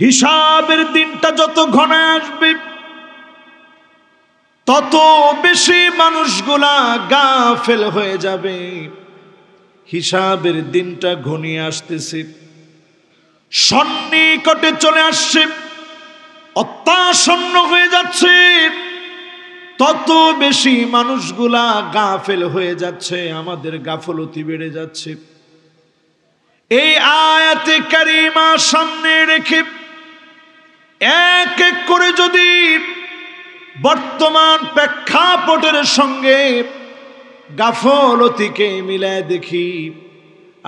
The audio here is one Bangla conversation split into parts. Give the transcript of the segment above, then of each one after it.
হিসাবের দিনটা যত ঘনায় আসবে তত বেশি মানুষগুলা গাফেল হয়ে যাবে। হিসাবের দিনটা ঘনিয়ে আসতেছে, সন্নিকটে চলে আসছে, অত্যাসন্ন হয়ে যাচ্ছে, তত বেশি মানুষগুলা গাফেল হয়ে যাচ্ছে, আমাদের গাফলতি বেড়ে যাচ্ছে। এই আয়াতে কারিমা সামনে রেখে এক এক করে যদি বর্তমান প্রেক্ষাপটের সঙ্গে গাফলতিকে মিলায় দেখি,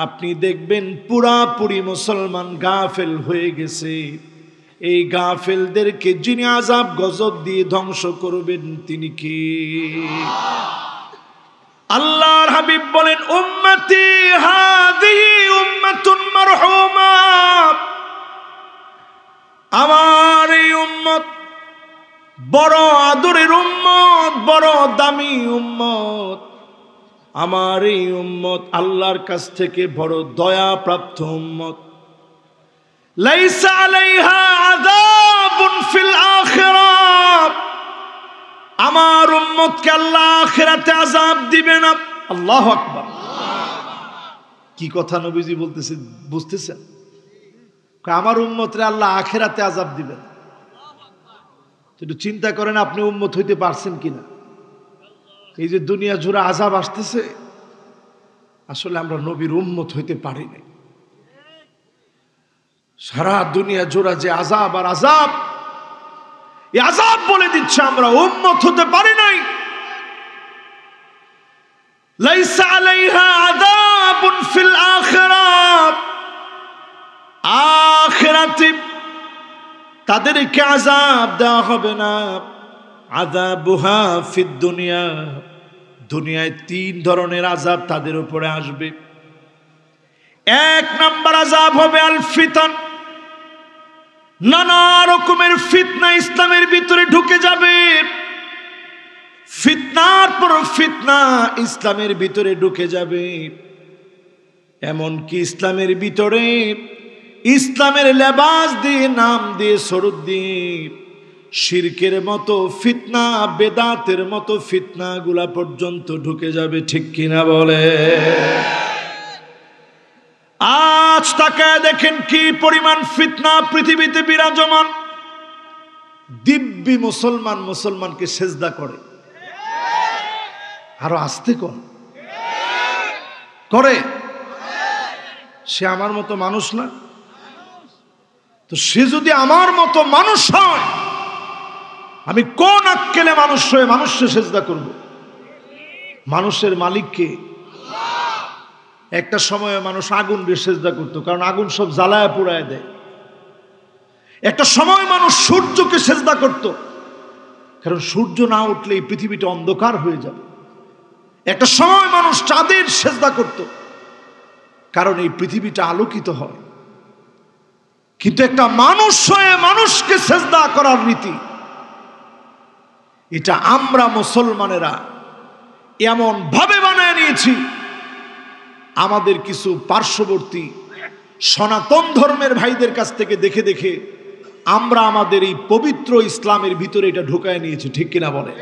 আপনি দেখবেন পুরাপুরি মুসলমান গাফেল হয়ে গেছে। এই গাফেলদেরকে যিনি আযাব গজব দিয়ে ধ্বংস করবেন তিনি কে? আল্লাহর হাবিব বলেন, উম্মতি হাযিহি উম্মাতুন মারহুমা, আমার এই উম্মত বড় আদরের উম্মত, বড় দামি উম্মত। আমার এই উম্মত আল্লাহর কাছ থেকে বড় দয়া প্রাপ্ত উম্মত। লাইসা আলাইহা আযাবুন ফিল আখিরাহ, আমার উম্মতকে আল্লাহ আখিরাতে আযাব দিবে না। আল্লাহু আকবার। কি কথা নবীজি বলতেছেন, বুঝতেছেন? আমার উম্মতরে আল্লাহ আখিরাতে আযাব দিবেন। একটু চিন্তা করেন, আপনি উম্মত হইতে পারছেন কিনা? এই যে দুনিয়া জুড়ে আযাব আসতেছে, আসলে আমরা নবীর উম্মত হইতে পারি নাই। সারা দুনিয়া জোড়া যে আযাব আর আযাব, এই আযাব বলে দিচ্ছে আমরা উম্মত হতে পারি নাই। লাইসা আলাইহা আযাবুন ফিল আখিরাহ, আখিরাতে তাদেরকে আযাব দেওয়া হবে না। আযাবুহা ফিদ দুনিয়া, দুনিয়ায় তিন ধরনের আযাব তাদের উপরে আসবে। এক নাম্বার আযাব হবে আল ফিতান, নানা রকমের ফিতনা ইসলামের ভিতরে ঢুকে যাবে। ফিতনার পর ফিতনা ইসলামের ভিতরে ঢুকে যাবে। এমনকি ইসলামের ভিতরে ইসলামের লেবাস দিয়ে, নাম দিয়ে, স্বরূপ দিয়ে শিরকের মতো ফিতনা, বেদাতের মতো ফিতনা গুলা পর্যন্ত ঢুকে যাবে। ঠিক কিনা বলে? আজ তাকায় দেখেন কি পরিমাণ ফিতনা পৃথিবীতে বিরাজমান। দিব্যি মুসলমান মুসলমানকে সেজদা করে, আরো আস্তে করে। সে আমার মতো মানুষ না? তো সে যদি আমার মতো মানুষ হয়, আমি কোন আক্কেলে মানুষ হয়ে মানুষকে সেজদা করব? মানুষের মালিককে। একটা সময়ে মানুষ আগুন দিয়ে সেজদা করতো, কারণ আগুন সব জ্বালায় পোড়ায় দেয়। একটা সময় মানুষ সূর্যকে সেজদা করত, কারণ সূর্য না উঠলে এই পৃথিবীটা অন্ধকার হয়ে যাবে। একটা সময় মানুষ চাঁদের সেজদা করত, কারণ এই পৃথিবীটা আলোকিত হয়। কিন্তু একটা মানুষ হয়ে মানুষকে সেজদা করার রীতি, এটা আমরা মুসলমানেরা এমন ভাবে বানায় নিয়েছি। আমাদের কিছু পার্শ্ববর্তী সনাতন ধর্মের ভাইদের কাছ থেকে দেখে দেখে আমরা আমাদের এই পবিত্র ইসলামের ভিতরে এটা ঢুকায় নিয়েছি। ঠিক কিনা বলে?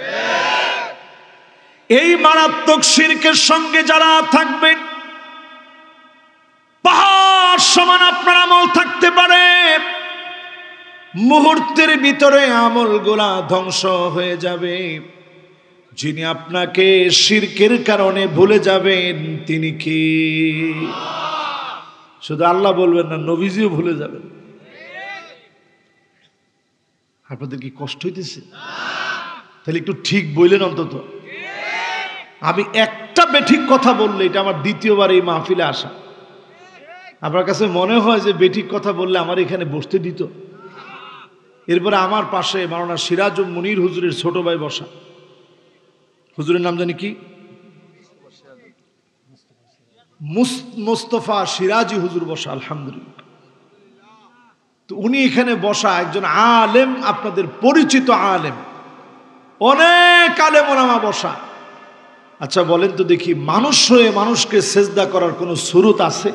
এই মারাত্মক শিরকের সঙ্গে যারা থাকবেন, পাহাড় সমান আপনার আমল থাকতে পারে, মুহূর্তের ভিতরে আমলগুলা ধ্বংস হয়ে যাবে। যিনি আপনাকে শিরকের কারণে ভুলে যাবেন তিনি কি? শুধু আল্লাহ বলবেন না, নবীজিও ভুলে যাবেন। আপনাদের কি কষ্ট হইতেছে? তাহলে একটু ঠিক বললেন অন্তত। আমি একটা বেঠিক কথা বললে, এটা আমার দ্বিতীয়বার এই মাহফিলে আসা। আপনার কাছে মনে হয় যে বেঠিক কথা বললে আমার এখানে বসতে দিত? এরপরে আমার পাশে মাওলানা সিরাজুল মুনির হুজুরের ছোট ভাই বসা। হুজুরের নাম জানি কি? মুস্তফা সিরাজি হুজুর বসা। আলহামদুলিল্লাহ। তো উনি এখানে বসা একজন আলেম, আপনাদের পরিচিত আলেম, অনেক আলেম ওলামা বসা। আচ্ছা বলেন তো দেখি, মানুষ হয়ে মানুষকে সেজদা করার কোন সুরত আছে?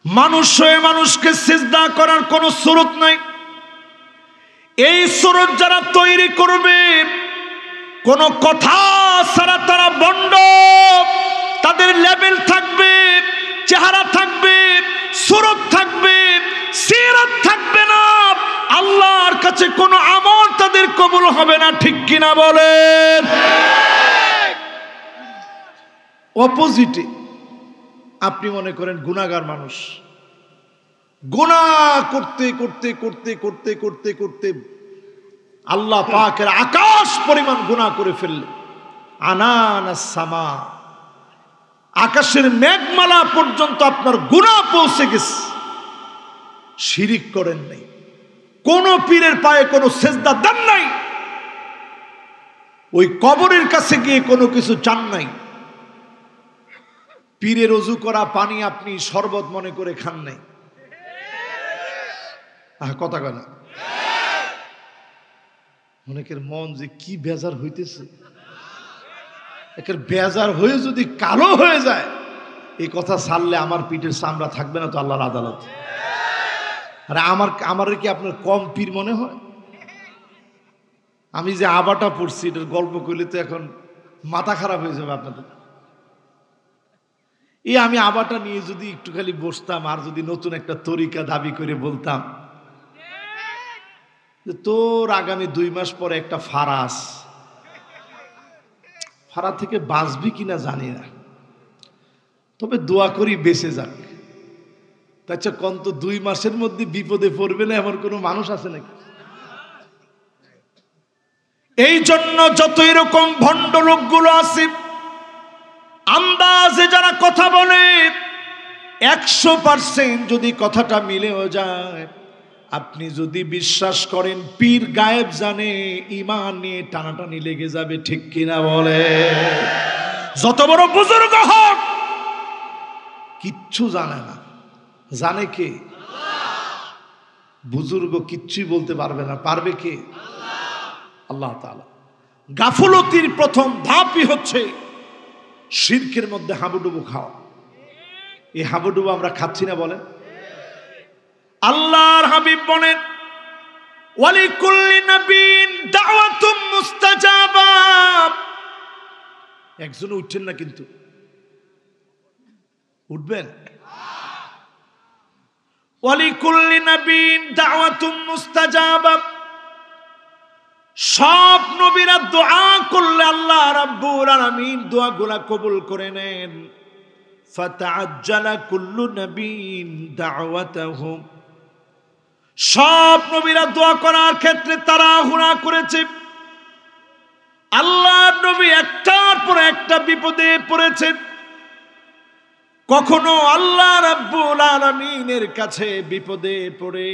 মানুষ হয়ে মানুষকে সেজদা করার কোনো সুরত নাই। এই সুরত যারা তৈরি করবে, কোন কথা ছাড়া তারা ভণ্ড, তাদের লেভেল থাকবে, চেহারা থাকবে, সুরত থাকবে, সিরাত থাকবে না, আল্লাহর কাছে কোনো আমল তাদের কবুল হবে না। ঠিক কিনা বলেন? অপোজিটে আপনি মনে করেন গুনাহগার মানুষ, গুনাহ করতে করতে করতে করতে করতে করতে আল্লাহ পাকের আকাশ পরিমাণ গুনাহ করে ফেললে, আনানাস সামা, আকাশের মেঘমালা পর্যন্ত আপনার গুনাহ পৌঁছে গেছে, শিরিক করেন নাই, কোন পীরের পায়ে কোনো সেজদা দেন নাই, ওই কবরের কাছে গিয়ে কোনো কিছু চান নাই, পীরের ওযু করা পানি আপনি শরবত মনে করে খান নাই। কথা কয় না? অনেকের মন যে কি বেজার হইতেছে, একের বেজার হয়ে যদি কালো হয়ে যায়, এই কথা ছাড়লে আমার পিঠের চামড়া থাকবে না তো আল্লাহর আদালত। আরে আমার কি আপনার কম পীর মনে হয়? আমি যে আবাটা পড়ছি এটার গল্প করলে তো এখন মাথা খারাপ হয়ে যাবে আপনাদের। এই আমি আবাটা নিয়ে যদি একটু খালি বসতাম আর যদি নতুন একটা তরিকা দাবি করে বলতাম যে তোর আগামী 2 মাস পরে একটা ফারা থেকে বাঁচবি কিনা জানি না, তবে দোয়া করি বেঁচে যাক। আচ্ছা কন্ত 2 মাসের মধ্যে বিপদে পড়বে না এমন কোনো মানুষ আছে নাকি? এই জন্য যত এরকম ভণ্ড লোকগুলো আছে, আন্দাজে যারা কথা বলে, 100% যদি কথাটা মিলেও যায়, আপনি যদি বিশ্বাস করেন পীর গায়েব জানে, ঈমান নিয়ে টানাটানি লেগে যাবে। ঠিক কিনা বলে? যত বড় বুজুর্গ হোক কিচ্ছু জানে না, জানে কে? বুজুর্গ কিচ্ছুই বলতে পারবে না, পারবে কে? আল্লাহ তাআলা। গাফলতির প্রথম ধাপই হচ্ছে শিরকের মধ্যে হাবুডুবু খাওয়া। এই হাবুডুবু আমরা খাচ্ছি না বলেন? আল্লাহর হাবিব বলেন, ওয়ালিকুল্লি নাবিয়্যিন দাওয়াতুম মুস্তাজাবা। একজন উঠছেন না কিন্তু, উঠবেন? ওয়ালিকুল্লি নাবিয়্যিন দাওয়াতুম মুস্তাজাবা। সব নবীরা দোয়া করলে আল্লাহ রাব্বুল আলামিন দোয়াগুলা কবুল করে নেন। ফাতাআজ্জালা কুল্লু নাবিয়্যিন দাওয়াতাহু। সব নবীরা দোয়া করার ক্ষেত্রে তাড়াহুড়া করেছে। আল্লাহর নবী একটার পর একটা বিপদে পড়েছে। কখনো আল্লাহ রাব্বুল আলামিনের কাছে বিপদে পড়ে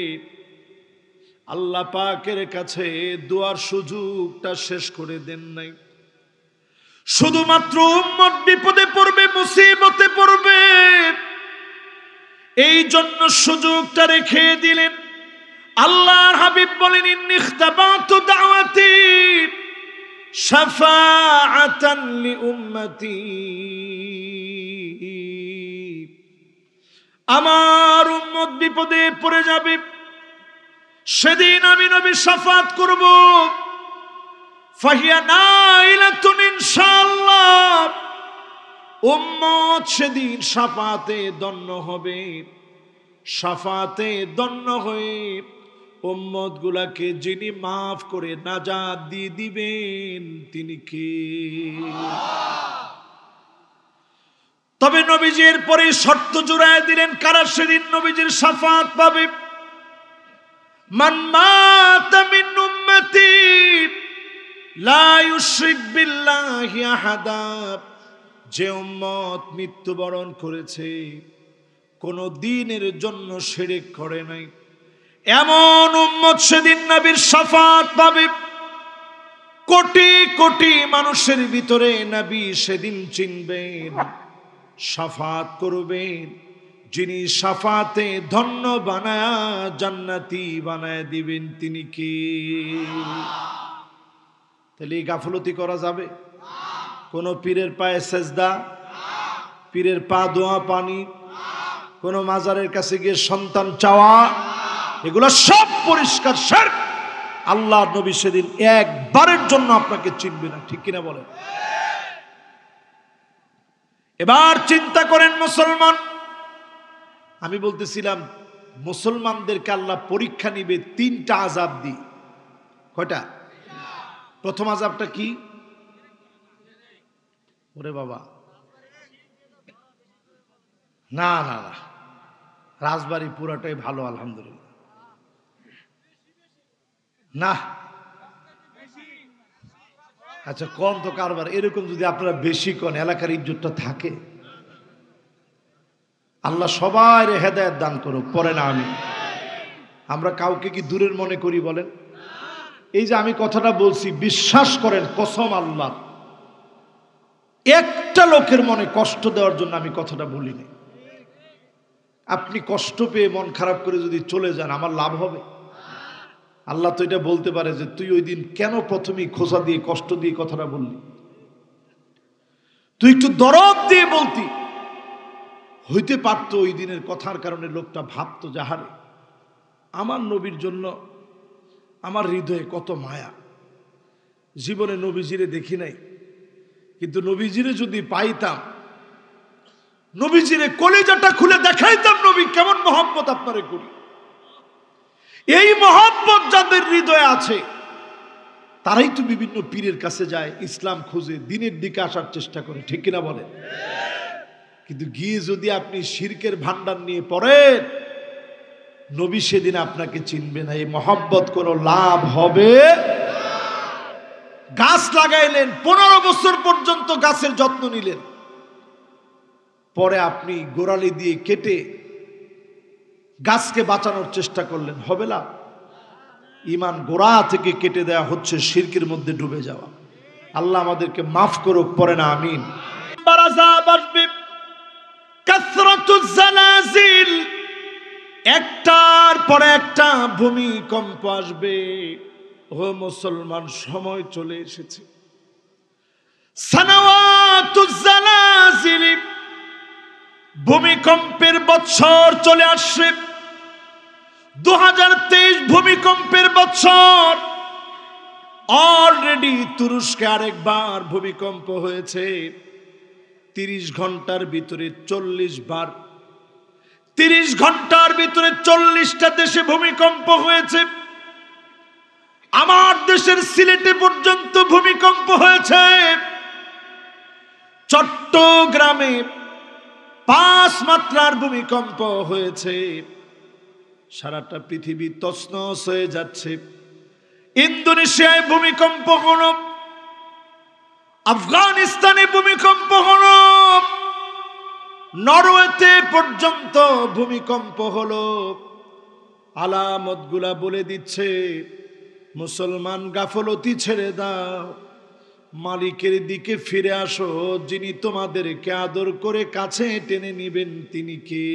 আল্লাহ পাকের কাছে দোয়ার সুযোগটা শেষ করে দেন নাই। শুধুমাত্র উম্মত বিপদে পড়বে, মুসিবতে পড়বে, এই জন্য সুযোগটা রেখে দিলেন। আল্লাহর হাবিব বলেন, ইন্নী ইখতাবাতু দাওয়াতি শাফাআতান লিউম্মতি। আমার উম্মত বিপদে পড়ে যাবে, সেদিন আমি নবী শাফাত করব। ফাহিয়া নাইলাতুন ইনশাআল্লাহ। উম্মত সেদিন শাফাতে ধন্য হবে। শাফাতে ধন্য হয়ে উম্মত গুলাকে যিনি মাফ করে নাজাত দিয়ে দিবেন তিনি কে? তবে নবীজির পরে শর্ত জুড়ায় দিলেন, কারা সেদিন নবীজির শাফাত পাবে? মান মাতা মিন উম্মতি লা ইউশরিক বিল্লাহি আহাদা। যে উম্মত মৃত্যুবরণ করেছে কোন দিনের জন্য শিরক করে নাই, এমন উম্মত সেদিন নবীর শাফাত পাবে। কোটি কোটি মানুষের ভিতরে নবী সেদিন চিনবেন, শাফাত করবেন, যিনি শাফাতে ধন্য বানায়া জান্নাতি বানায় দিবেন তিনি কে? তাহলে এই গাফলতি করা যাবে? কোন পীরের পায়ে সেজদা, পীরের পা দোয়া পানি, কোন মাজারের কাছে গিয়ে সন্তান চাওয়া, এগুলো সব পরিষ্কার শিরক। আল্লাহর নবী সেদিন একবারের জন্য আপনাকে চিনবে না, ঠিক কিনা বলেন? এবার চিন্তা করেন মুসলমান, আমি বলতেছিলাম মুসলমানদেরকে আল্লাহ পরীক্ষা নিবে তিনটা আযাব দিয়ে। কয়টা? প্রথম আযাবটা কি? ওরে বাবা, না না না, রাজবাড়ি পুরাটাই ভালো আলহামদুলিল্লাহ। না আচ্ছা, কম তো কারবার, এরকম যদি আপনারা বেশি কোন এলাকার ইজ্জতটা থাকে। আল্লাহ সবার হেদায়েত দান করুক, পরে না আমি। আমরা কাউকে কি দূরের মনে করি বলেন? এই যে আমি কথাটা বলছি, বিশ্বাস করেন কসম আল্লাহ, একটা লোকের মনে কষ্ট দেওয়ার জন্য আমি কথাটা বলিনি। আপনি কষ্ট পেয়ে মন খারাপ করে যদি চলে যান, আমার লাভ হবে? আল্লাহ তো এটা বলতে পারে যে তুই ওই দিন কেন প্রথমেই খোঁচা দিয়ে কষ্ট দিয়ে কথাটা বললি, তুই একটু দরদ দিয়ে বলতি, হইতে পারতো ওই দিনের কথার কারণে লোকটা ভাবতো যাহারে আমার নবীর জন্য আমার হৃদয়ে কত মায়া, জীবনে নবীজিরে দেখি নাই, কিন্তু নবীজিরে যদি পাইতাম, নবীজিরে কলিজাটা খুলে দেখাইতাম নবী কেমন মহব্বত আপনারে করি। এই মহব্বত যাদের হৃদয়ে আছে তারাই তো বিভিন্ন পীরের কাছে যায়, ইসলাম খুঁজে, দিনের দিকে আসার চেষ্টা করে, ঠিক কিনা বলে? কিন্তু গিয়ে যদি আপনি শিরকের ভান্ডার নিয়ে পড়েন, নবী সেদিন আপনাকে চিনবে না। এই মহব্বত কোনো লাভ হবে? গাছ লাগাইলেন, 15 বছর পর্যন্ত গাছের যত্ন নিলেন, পরে আপনি গোড়ালি দিয়ে কেটে গাছকে বাঁচানোর চেষ্টা করলেন, হবে না? ঈমান গোড়া থেকে কেটে দেয়া হচ্ছে শিরকের মধ্যে ডুবে যাওয়া। আল্লাহ আমাদেরকে মাফ করুক, পরে না আমিন। একটার পরে একটা ভূমিকম্প আসবে। ও মুসলমান, সময় চলে এসেছে। সানাওয়াতুজ জালাজিল, ভূমিকম্পের বৎসর চলে আসছে। 2023 ভূমিকম্পের বৎসর। অলরেডি তুরস্কে আরেকবার ভূমিকম্প হয়েছে। 30 ঘন্টার ভিতরে 40 বার, 30 ঘন্টার ভিতরে 40টা দেশে ভূমিকম্প হয়েছে। আমার দেশের সিলেটে পর্যন্ত ভূমিকম্প হয়েছে। চট্টগ্রামে 5 মাত্রার ভূমিকম্প হয়েছে। সারাটা পৃথিবী তছনছ হয়ে যাচ্ছে। ইন্দোনেশিয়ায় ভূমিকম্প হলো, আফগানিস্তানে ভূমিকম্প হলো, নরওয়েতে পর্যন্ত ভূমিকম্প হলো। আলামতগুলা বলে দিচ্ছে, মুসলমান গাফলতি ছেড়ে দাও, মালিকের দিকে ফিরে আসো। যিনি তোমাদেরকে আদর করে কাছে টেনে নিবেন তিনি কে?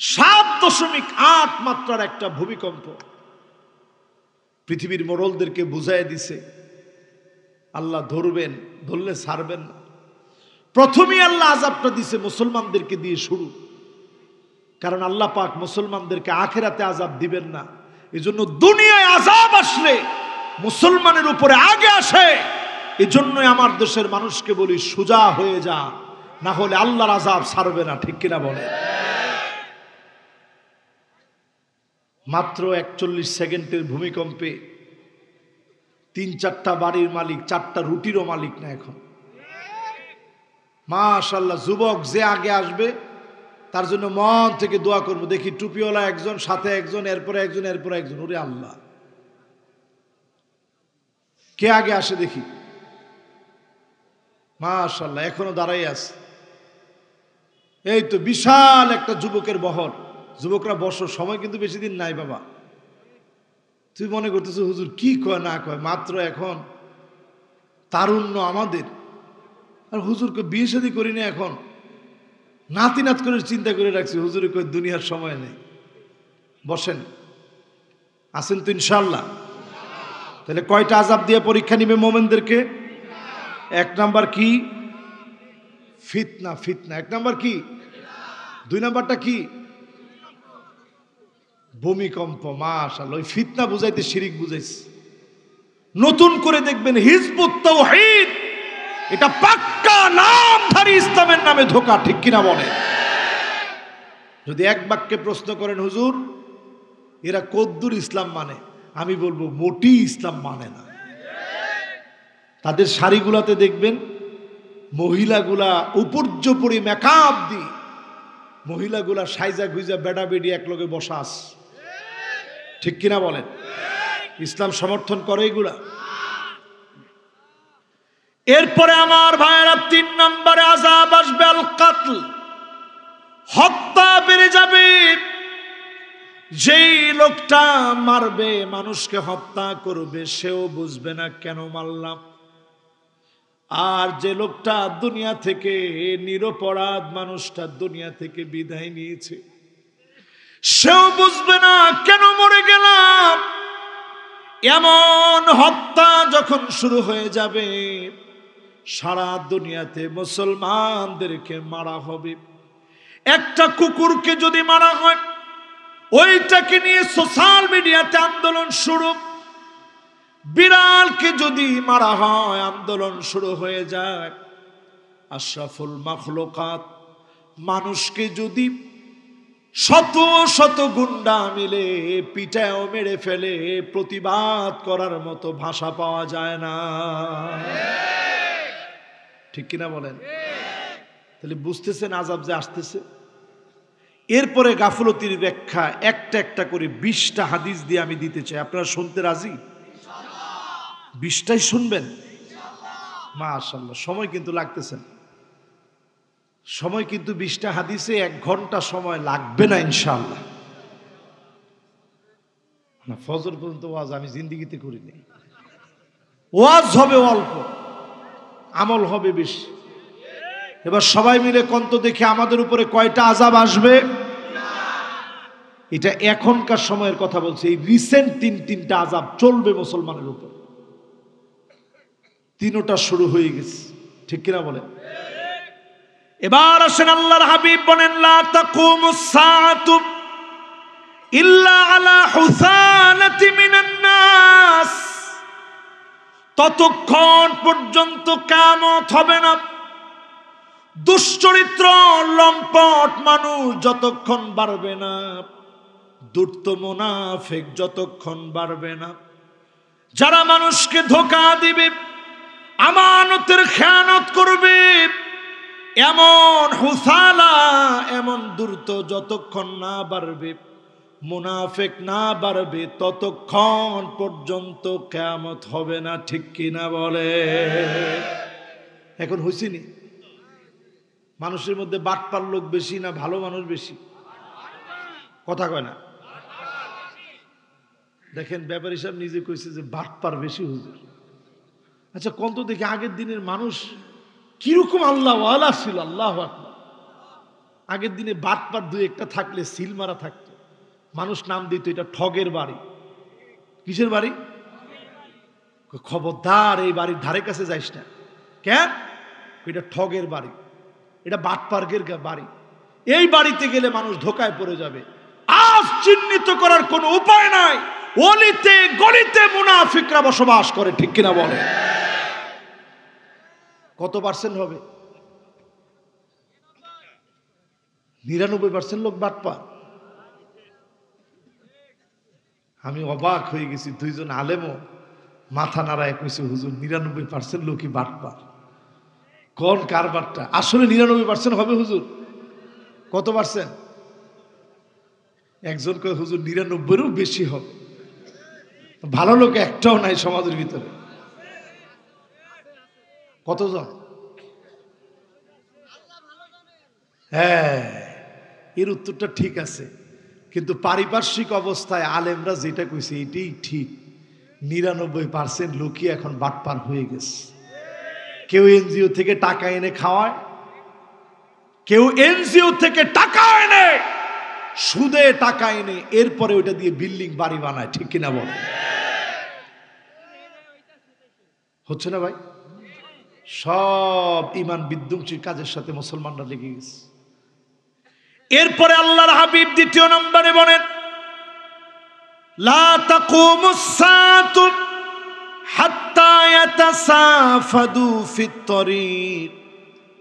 7.8 মাত্রার একটা ভূমিকম্প পৃথিবীর মোড়লদেরকে বুঝাই দিছে, আল্লাহ ধরবেন, ধরলে ছাড়বেন না। প্রথমেই আল্লাহ আযাবটা দিছে মুসলমানদেরকে দিয়ে শুরু, কারণ আল্লাহ পাক মুসলমানদেরকে আখিরাতে আযাব দিবেন না। এজন্য দুনিয়ায় আযাব আসলে মুসলমানের উপরে আগে আসে। এজন্যই আমার দেশের মানুষকে বলি, সোজা হয়ে যা, না হলে আল্লাহর আযাব ছাড়বে না, ঠিক কিনা বলে? মাত্র 41 সেকেন্ডের ভূমিকম্পে 3-4টা বাড়ির মালিক 4টা রুটিরও মালিক না এখন। মাশাআল্লাহ, যুবক যে আগে আসবে তার জন্য মন থেকে দোয়া করবো। দেখি টুপিওয়ালা একজন, সাথে একজন, এরপরে একজন, এরপরে একজন। ওরে আল্লাহ, কে আগে আসে দেখি। মাশাআল্লাহ, এখনো দাঁড়াই আছে। এই তো বিশাল একটা যুবকের বহর। যুবকরা বসো, সময় কিন্তু বেশি দিন নাই বাবা। তুই মনে করতেছ হুজুর কি কয় না কয়, মাত্র এখন তারুণ্য আমাদের, আর হুজুরকে বিয়ে শাদী করি না, এখন নাতি নাত করে চিন্তা করে রাখছি। হুজুরে কই দুনিয়ার সময় নেই। বসেন, আছেন তো ইনশাআল্লাহ? তাহলে কয়টা আযাব দিয়ে পরীক্ষা নিবে মোমেনদেরকে? 1 নাম্বার কি? ফিতনা। ফিতনা 1 নাম্বার কি? 2 নাম্বারটা কি? ভূমিকম্প, মাশাআল্লাহ। ওই ফিতনা বুঝাইতে শিরিক বুঝাইছে। নতুন করে দেখবেন হিজবুত তাওহীদ, এটা পাক্কা নামধারী ইসলামের নামে ধোঁকা, ঠিক কিনা বলে? যদি এক বাক্যে প্রশ্ন করেন হুজুর এরা কদ্দুর ইসলাম মানে, আমি বলবো মোটি ইসলাম মানে না। তাদের শাড়িগুলাতে দেখবেন মহিলাগুলা উপর্যুপরি মেকআপ দিয়ে, মহিলাগুলা সাইজা গুইজা বেডা বেডি একলগে বসা আছে, ঠিক কিনা বলেন? ইসলাম সমর্থন করে এগুলা? এরপরে আমার ভাইয়েরা 3 নম্বরে আযাব আসবে আল কাতল, হত্যা বেড়ে যাবে। যেই লোকটা মারবে, মানুষকে হত্যা করবে, সেও বুঝবে না কেন মারলাম। আর যে লোকটা দুনিয়া থেকে নিরপরাধ মানুষটা দুনিয়া থেকে বিদায় নিয়েছে, সেও বুঝবে না কেন মরে গেলাম। এমন হত্যা যখন শুরু হয়ে যাবে, সারা দুনিয়াতে মুসলমানদেরকে মারা হবে। একটা কুকুরকে যদি মারা হয়, ওইটাকে নিয়ে সোশ্যাল মিডিয়াতে আন্দোলন শুরু। বিড়ালকে যদি মারা হয়, আন্দোলন শুরু হয়ে যায়। আশরাফুল মাখলুকাত মানুষকে যদি শত শত গুন্ডা মিলে পিটাও মেরে ফেলে, প্রতিবাদ করার মতো ভাষা পাওয়া যায় না, ঠিক কিনা বলেন? তাহলে বুঝতেছেন আযাব যে আসতেছে। এরপরে গাফলতির ব্যাখ্যা একটা একটা করে 20টা হাদিস দিয়ে আমি দিতে চাই। আপনারা শুনতে রাজি? 20টাই শুনবেন? মাশাআল্লাহ। সময় কিন্তু লাগতেছে, সময় কিন্তু 20টা হাদিসে 1 ঘন্টা সময় লাগবে না ইনশাআল্লাহ। না, ফজর পর্যন্ত ওয়াজ আমি জিন্দেগিতে করিনি। ওয়াজ হবে অল্প, আমল হবে বেশি। এবার সবাই মিলে কন্ত দেখে আমাদের উপরে কয়টা আযাব আসবে? এটা এখনকার সময়ের কথা বলছি। এই রিসেন্ট 3টা আযাব চলবে মুসলমানের উপর। 3টা শুরু হয়ে গেছে, ঠিক কিনা বলে? এবার আসেন আল্লাহর হাবিব বলেন, লা তাকুমুস সাআতু ইল্লা আলা হুসানাতি মিনান নাস। ততক্ষণ পর্যন্ত কিয়ামত হবে না, দুশ্চরিত্র লম্পট মানুষ যতক্ষণ বাড়বে না, দুর্ত মুনাফিক যতক্ষণ বাড়বে না, যারা মানুষকে ধোঁকা দিবে, আমানতের খেয়ানত করবে, এমন হুসালা, এমন দ্রুত যতক্ষণ না বাড়বে, মুনাফিক না বাড়বে, ততক্ষণ পর্যন্ত কিয়ামত হবে না, ঠিক কিনা বলে? এখন হইছিনি মানুষের মধ্যে বাটপার লোক বেশি না ভালো মানুষ বেশি? কথা কয় না। দেখেন ব্যাপারী সাহেব নিজে কইছে যে বাটপার বেশি হুজুর। আচ্ছা কোন তো দেখি আগের দিনের মানুষ কিরকম আল্লাহ ওয়ালা ছিল, আল্লাহু আকবার। আগের দিনে বাটপার 2-1টা থাকলে সিল মারা থাকতো, মানুষ নাম দিত এটা ঠগের বাড়ি। কিসের বাড়ি? খবরদার এই বাড়ির ধারে কাছে যাইস না। কেন? এটা ঠগের বাড়ি, এটা বাটপার্গের বাড়ি। এই বাড়িতে গেলে মানুষ ধোকায় পড়ে যাবে। আজ চিহ্নিত করার কোনো উপায় নাই, অলিতে গলিতে মুনাফিকরা বসবাস করে, ঠিক কিনা বলে? কত পার্সেন্ট হবে? 99% লোক বাটপার। আমি অবাক হয়ে গেছি, 2জন আলেমও মাথা নাড়ায় কইছে হুজুর 99% লোকই বাটপার। কোন কারবারটা আসলে 99% হবে হুজুর? কত পার্সেন্ট? একজন কয় হুজুর 99-এরও বেশি হবে। ভালো লোক একটাও নাই সমাজের ভিতরে। কতজন? হ্যাঁ, এর উত্তরটা ঠিক আছে, কিন্তু পারিপার্শ্বিক অবস্থায় আলেমরা যেটা কইছে এটাই ঠিক। 99% লোকই এখন বাটপার হয়ে গেছে। কেউ এনজিও থেকে টাকা এনে খাওয়ায়, কেউ এনজিও থেকে টাকা এনে সুদে টাকা এনে এরপরে ওইটা দিয়ে বিল্ডিং বাড়ি বানায়, ঠিক কিনা বল? হচ্ছে না ভাই? সব ইমান বিধ্বংসী কাজের সাথে মুসলমানরা লেগে গেছে। এরপরে আল্লাহর হাবিব 2 নম্বরে বলেন, লা তাকুমুস সাআতু হাত্তা ইয়াতাসাফাদু ফিত তরিক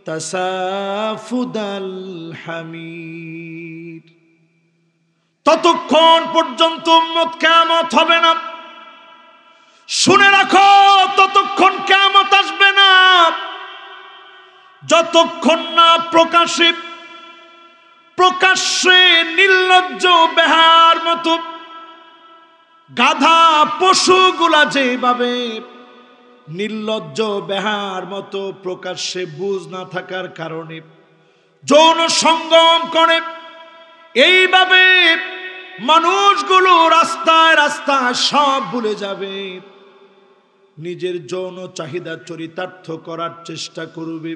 তাসাফুদাল হামির। ততক্ষণ পর্যন্ত উম্মত কিয়ামত হবে না। শুনে রাখো, ততক্ষণ কিয়ামত আসবে না যতক্ষণ না প্রকাশ্যে নির্লজ্জ বেহার মতো গাধা পশুগুলা যেভাবে নির্লজ্জ বেহার মতো প্রকাশ্যে বুঝ না থাকার কারণে যৌন সঙ্গম করে, এইভাবে মানুষগুলো রাস্তায় রাস্তায় সব ভুলে যাবে, নিজের যৌন চাহিদা চরিতার্থ করার চেষ্টা করবে।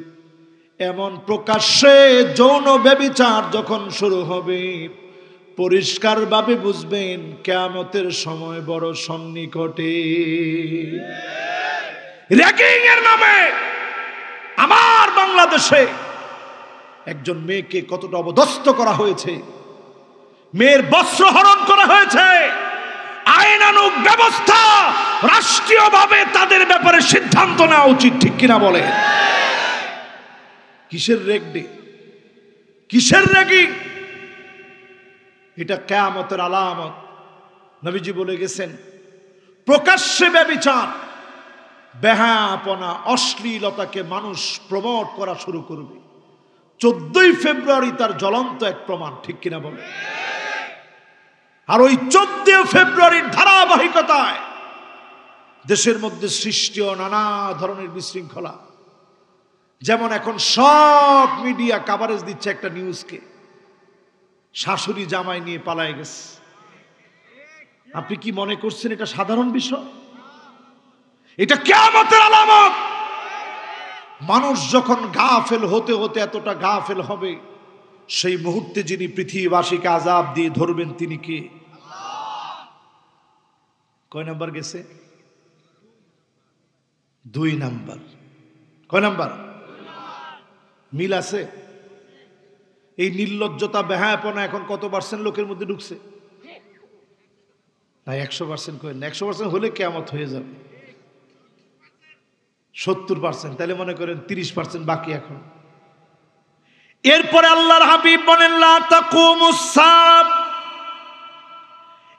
এমন প্রকাশ্যে যৌন ব্যভিচার যখন শুরু হবে, পরিষ্কারভাবে বুঝবেন কিয়ামতের সময় বড় সন্নিকটে। র্যাগিং এর নামে আমার বাংলাদেশে একজন মেয়েকে কতটা অবদস্থ করা হয়েছে, মেয়ের বস্ত্র হরণ করা হয়েছে। আইনানুগ ব্যবস্থা রাষ্ট্রীয়ভাবে তাদের ব্যাপারে সিদ্ধান্ত নেওয়া উচিত, ঠিক কিনা বলে? কিসের রেগডে, কিসের র্যাগিং? এটা কিয়ামতের আলামত। নবীজি বলে গেছেন, প্রকাশ্যে ব্যভিচার, বেহায়াপনা, অশ্লীলতাকে মানুষ প্রমোট করা শুরু করবে। 14ই ফেব্রুয়ারি তার জ্বলন্ত এক প্রমাণ, ঠিক কিনা বলে? আর ওই 14 ফেব্রুয়ারির ধারাবাহিকতায় দেশের মধ্যে সৃষ্টি ও নানা ধরনের বিশৃঙ্খলা। যেমন এখন সব মিডিয়া কভারেজ দিচ্ছে একটা নিউজকে, শাশুড়ি জামাই নিয়ে পালায় গেছে। আপনি কি মনে করছেন এটা সাধারণ বিষয়? এটা কিয়ামতের আলামত। মানুষ যখন গাফেল হতে হতে এতটা গাফেল হবে, সেই মুহূর্তে যিনি পৃথিবীবাসীকে আযাব দিয়ে ধরবেন তিনি কে? কয় নাম্বার গেছে? 2 নাম্বার। কয় নাম্বার? মিল আছে? এই নির্লজ্জতা বেহায়াপনা এখন কত পার্সেন্ট লোকের মধ্যে ঢুকছে? না 100% করেন, 100% হলে কিয়ামত হয়ে যাবে। 70%, তাহলে মনে করেন 30% বাকি এখন। এরপরে আল্লাহর হাবিব বলেন, লা তাকুমুস সাআত,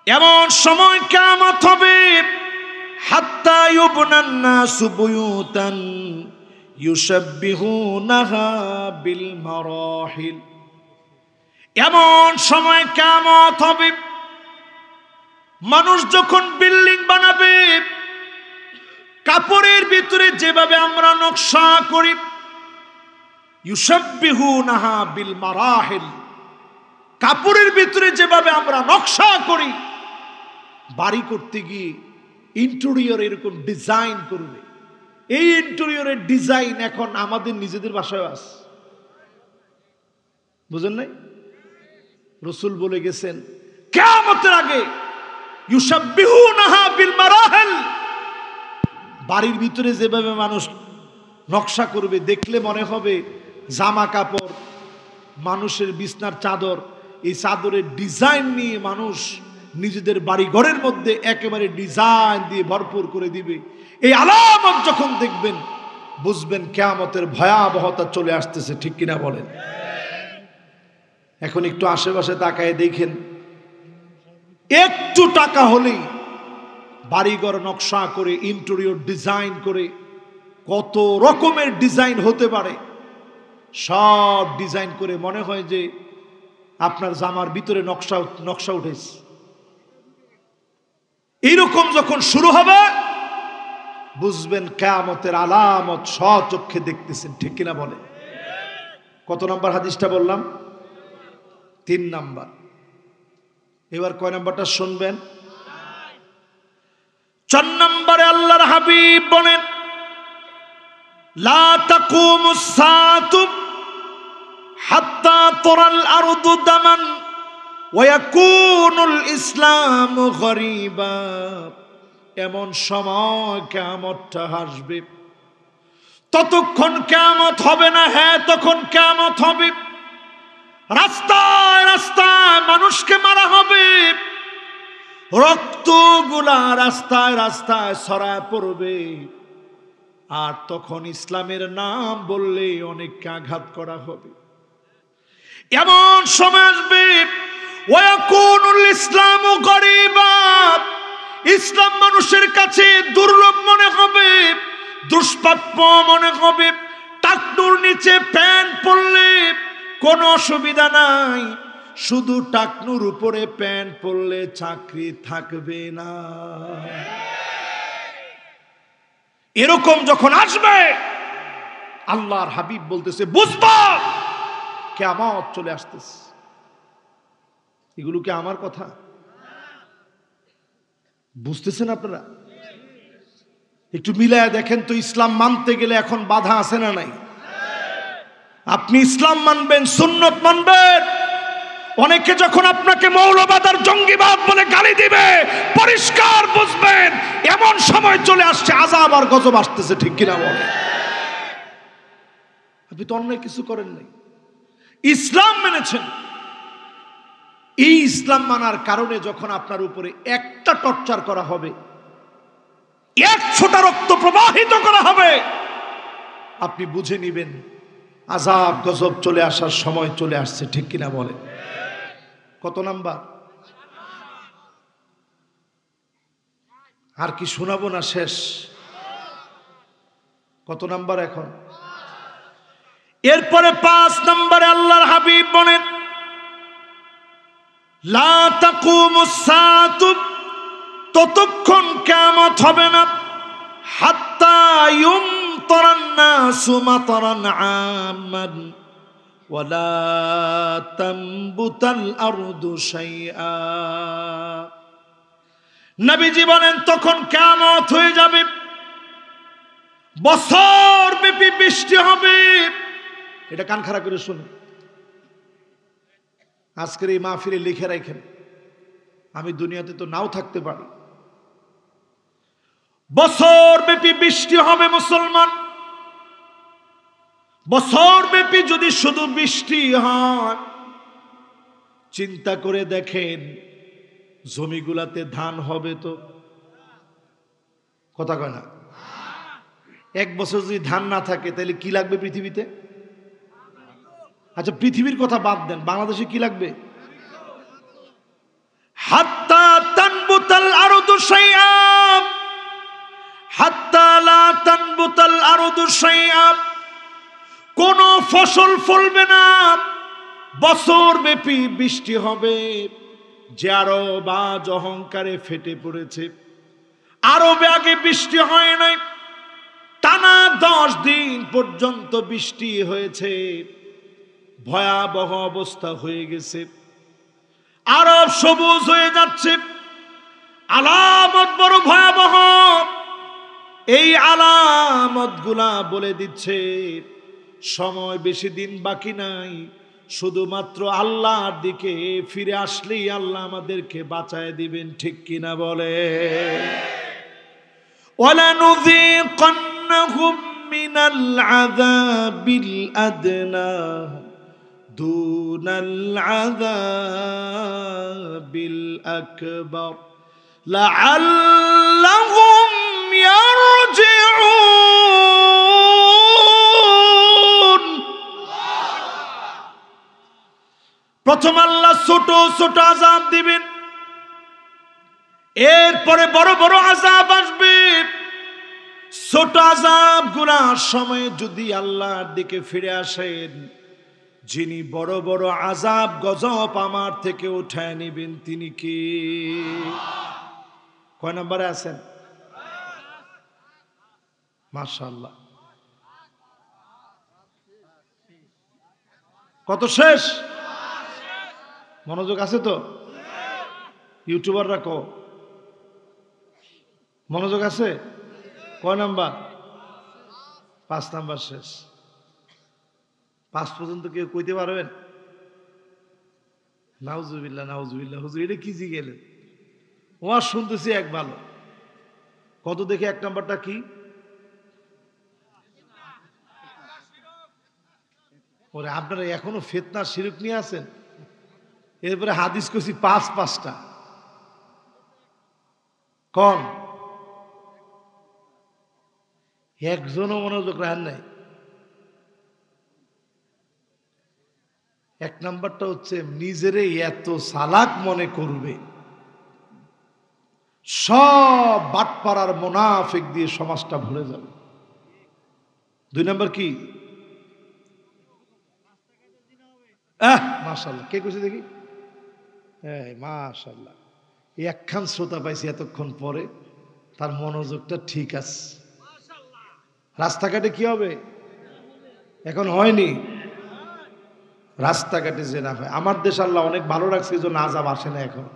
এমন সময় কিয়ামত হবে, হাত্তা ইউবনান নাসু বুয়ুতান ইউশাব্বিহুনাহা বিল মারাহিল। এমন সময় কিয়ামত হবে, মানুষ যখন বিল্ডিং বানাবে, কাপড়ের ভিতরে যেভাবে আমরা নকশা করি, ইউশাব্বিহুনাহা বিল মারাহিল, কাপড়ের ভিতরে যেভাবে আমরা নকশা করি, বাড়ি করতে গিয়ে ইন্টেরিয়র এরকম ডিজাইন করবে। এই ইন্টেরিয়রের ডিজাইন এখন আমাদের নিজেদের বাসায় আছে, বুঝেন নাই? রাসূল বলে গেছেন, কিয়ামতের আগে ইউশাব্বিহুনাহা বিল মারাহিল, বাড়ির ভিতরে যেভাবে মানুষ নকশা করবে, দেখলে মনে হবে জামা কাপড়, মানুষের বিছনার চাদর, এই চাদরের ডিজাইন নিয়ে মানুষ নিজেদের বাড়ি ঘরের মধ্যে একেবারে ডিজাইন দিয়ে ভরপুর করে দিবে। এই আলামত যখন দেখবেন, বুঝবেন কিয়ামতের ভয়াবহতা চলে আসতেছে, ঠিক কিনা বলেন? এখন একটু আশেপাশে তাকায় দেখেন, একটু টাকা হলেই বাড়িঘর নকশা করে, ইন্টেরিয়র ডিজাইন করে, কত রকমের ডিজাইন হতে পারে, সব ডিজাইন করে মনে হয় যে আপনার জামার ভিতরে নকশা উঠেছে। এইরকম যখন শুরু হবে, বুঝবেন কিয়ামতের আলামত স্বচক্ষে দেখতেছেন, ঠিক কিনা বলে? কত নাম্বার হাদিসটা বললাম? 3 নাম্বার। এবার কয় নাম্বারটা শুনবেন? 4 নম্বরে আল্লাহর হাবিব বলেন, লা তাকুমুস সাআতু হাত্তা তুরাল আরদু দামান ওয়া ইয়াকুনুল ইসলামু গরীবা। এমন সময় কিয়ামতটা আসবে, ততক্ষণ কিয়ামত হবে না। হ্যাঁ, তখন কিয়ামত হবে। রাস্তায় রাস্তায় মানুষকে মারা হবে, রক্তগুলা রাস্তায় রাস্তায় ছড়ায় পড়বে, আর তখন ইসলামের নাম বললে অনেককে আঘাত করা হবে। এমন সময় আসবে ওয়াকুনুল ইসলামু গরিবা, ইসলাম মানুষের কাছে দুর্লভ মনে হবে, দুষ্প্রাপ্য মনে হবে। টাকনুর নিচে প্যান্ট পরলে কোনো অসুবিধা নাই, শুধু টাকনুর উপরে প্যান্ট পরলে চাকরি থাকবে না। এরকম যখন আসবে আল্লাহর হাবিব বলতেছে বুঝবা কিয়ামত চলে আসতেছে। এগুলো কি আমার কথা? বুঝতেছেন আপনারা? একটু মিলায় দেখেন তো, ইসলাম মানতে গেলে এখন বাধা আছে না নাই? আপনি ইসলাম মানবেন, সুন্নত মানবেন, অনেকে যখন আপনাকে মৌলবাদ আর জঙ্গিবাদ বলে গালি দিবে, পরিষ্কার বুঝবেন এমন সময় চলে আসছে, আযাব আর গজব আসতেছে। ঠিক কিনা বলে? আপনি তো অন্যায় কিছু করেন নাই, ইসলাম মেনেছেন। এই ইসলাম মানার কারণে যখন আপনার উপরে একটা টর্চার করা হবে, এক ফোঁটা রক্ত প্রবাহিত করা হবে, আপনি বুঝে নিবেন আযাব গজব চলে আসার সময় চলে আসছে। ঠিক কিনা বলে? কত নাম্বার? আর কি শোনাবো না শেষ? কত নাম্বার এখন? এরপরে 5 নম্বরে আল্লাহর হাবিব বলেন লা তাকুমুস সাআতু, ততক্ষণ কিয়ামত হবে না, হাত্তা ইউমতারান নাসু মাতারান আমান ওয়ালা তামবুতাল আরদু শাইআ। নবীজি বলেন তখন কিয়ামত হয়ে যাবে, বছর ব্যাপী বৃষ্টি হবে। এটা কান খাড়া করে শুনুন, আজকের এই মাহফিলে লিখে রাখেন, আমি দুনিয়াতে তো নাও থাকতে পারি। বছর ব্যাপী বৃষ্টি হবে মুসলমান। বছর ব্যাপী যদি শুধু বৃষ্টি হয়, চিন্তা করে দেখেন জমিগুলাতে ধান হবে তো? কথা কয় না? এক বছর যদি ধান না থাকে তাহলে কি লাগবে পৃথিবীতে? আচ্ছা পৃথিবীর কথা বাদ দেন, বাংলাদেশে কি লাগবে? হাত্তা তানবুতাল আরদু শাইআ, হাত্তা লা তানবুতাল আরদু শাইআ, কোন ফসল ফলবে না। বছর ব্যাপী বৃষ্টি হবে, যে আরব আজ অহংকারে ফেটে পড়েছে। আরবে আগে বৃষ্টি হয় নাই, টানা 10 দিন পর্যন্ত বৃষ্টি হয়েছে, ভয়াবহ অবস্থা হয়ে গেছে। আরব সবুজ হয়ে যাচ্ছে, আলামত বড় ভয়াবহ। এই আলামত গুলা বলে দিচ্ছে সময় বেশি দিন বাকি নাই, শুধুমাত্র আল্লাহর দিকে ফিরে আসলেই আল্লাহ আমাদেরকে বাঁচায় দিবেন। ঠিক কিনা বলে? ওয়ালানুযীকান্নাহুম মিনাল আযাবিল আদনা দুনাল আযাবিল আকবার লাআল্লাহুম ইয়ারজিউন। প্রথম আল্লাহ ছোট ছোট আযাব দিবেন, এরপরে বড় বড় আযাব আসবে। ছোট আযাব গুনার সময় যদি আল্লাহর দিকে ফিরে আসেন, যিনি বড় বড় আযাব গজব আমার থেকে উঠায় নেবেন তিনি কি? কয় নম্বরে আছেন? মাশাআল্লাহ। কত শেষ? মনোযোগ আছে তো? ইউটিউবাররা কো মনোযোগ আছে? কয় নাম্বার? 5 নাম্বার শেষ। 5 পর্যন্ত কেউ কইতে পারবেন? নাউজুবিল্লাহ নাউজুবিল্লাহ। হুজুর এটা কি জিগেলেন? ওয়াজ শুনতেছি এক ভালো। কত দেখে 1 নাম্বারটা কি? ওরে আপনারা এখনো ফিতনা শিরক নিয়ে আছেন। এরপরে হাদিস কইছি 5-5টা। কোন একজনও মনোযোগ রাখেন নাই। এক নাম্বারটা হচ্ছে নিজেরে এত চালাক মনে করবে, সব বাটপাড়ার মুনাফিক দিয়ে সমাজটা ভরে যাবে। দুই নাম্বার কি? মাশাআল্লাহ, কে কইছে দেখি? হ্যাঁ মাশাআল্লাহ, একখান শ্রোতা পাইছি এতক্ষণ পরে, তার মনোযোগটা ঠিক আছে। রাস্তাঘাটে কি হবে? এখন হয়নি। রাস্তাঘাটে যে না হয়, আমার দেশ আল্লাহ অনেক ভালো রাখছে, এই জন্য আযাব আসে না এখন।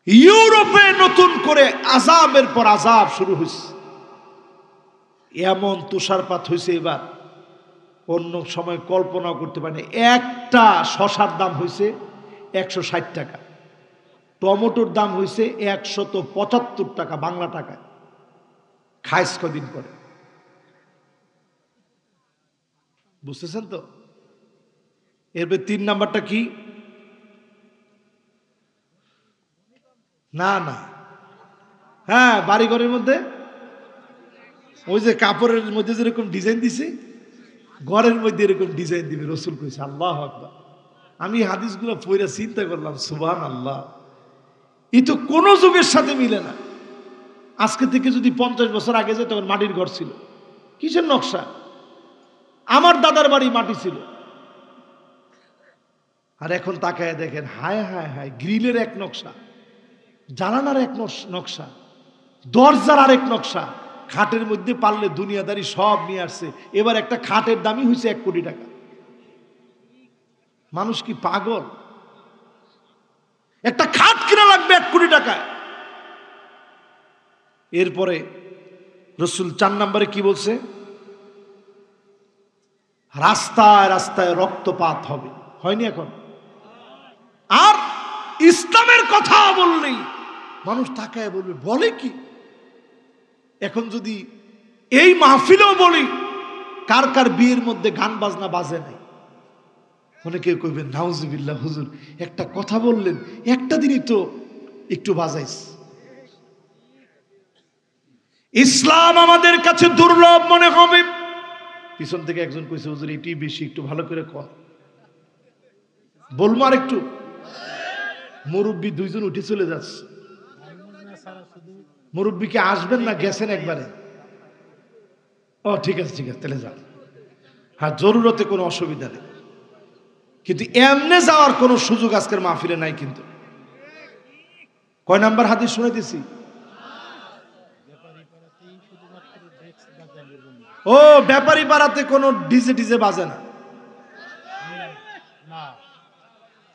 ইউরোপে নতুন করে আযাবের পর আযাব শুরু হয়েছে। এমন তুষারপাত হয়েছে এবার, অন্য সময় কল্পনা করতে পারেনি। একটা শশার দাম হয়েছে 160 টাকা, টমেটোর দাম হয়েছে 175 টাকা বাংলা টাকায়। খাইস কদিন পরে, বুঝতেছেন তো? এরপর 3 নাম্বারটা কি? না না, হ্যাঁ বাড়িঘরের মধ্যে ওই যে কাপড়ের মধ্যে যেরকম ডিজাইন দিছে, ঘরের মধ্যে এরকম ডিজাইন দিবে, রসুল কইছে। আল্লাহু আকবার। আমি হাদিসগুলো পড়ে চিন্তা করলাম, সুবহানাল্লাহ, এ তো কোন যুগের সাথে মিলে না। আজকে থেকে যদি 50 বছর আগে যায়, তখন মাটির ঘর ছিল। কিসের নকশা? আমার দাদার বাড়ি মাটি ছিল। আর এখন তাকায় দেখেন, হায় হায় হায়, গ্রিলের এক নকশা, জানালার এক নকশা, দরজার আরেক নকশা, খাটের মধ্যে পারলে দুনিয়াদারি সব নিয়ে আসছে। এবার একটা খাটের দামই হয়েছে 1 কোটি টাকা। মানুষ কি পাগল? একটা খাট কিনা লাগবে 1 কোটি টাকায়। এরপরে রসুল 4 নম্বরে কি বলছে? রাস্তায় রাস্তায় রক্তপাত হবে। হয়নি এখন? আর ইসলামের কথা বললেই মানুষ তাকায় বলবে, বলে কি? এখন যদি এই মাহফিলেও বলি, কার কার বিয়ের মধ্যে গান বাজনা বাজে নাই? অনেকে কইবেন, নাউজুবিল্লাহ হুজুর, একটা কথা বললেন, একটা দিনই তো একটু বাজাইস। ইসলাম আমাদের কাছে দুর্লভ মনে হবে। পিছন থেকে একজন কইছে, হুজুর এটি বেশি, একটু ভালো করে কর। বলবো আর একটু? মুরব্বী 2 জন উঠে চলে যাচ্ছে। মুরব্বী কি আসবেন না গেছেন একবারে? ও ঠিক আছে ঠিক আছে, তাহলে যান। হ্যাঁ, জরুরতে কোনো অসুবিধা নেই, কিন্তু এমনে যাওয়ার কোনো সুযোগ আজকের মাহফিলে নাই। কিন্তু কয় নাম্বার হাদিস শুনাইতেছি? ও ব্যাপারী পাড়াতে কোনো ডিজে ডিজে বাজে না।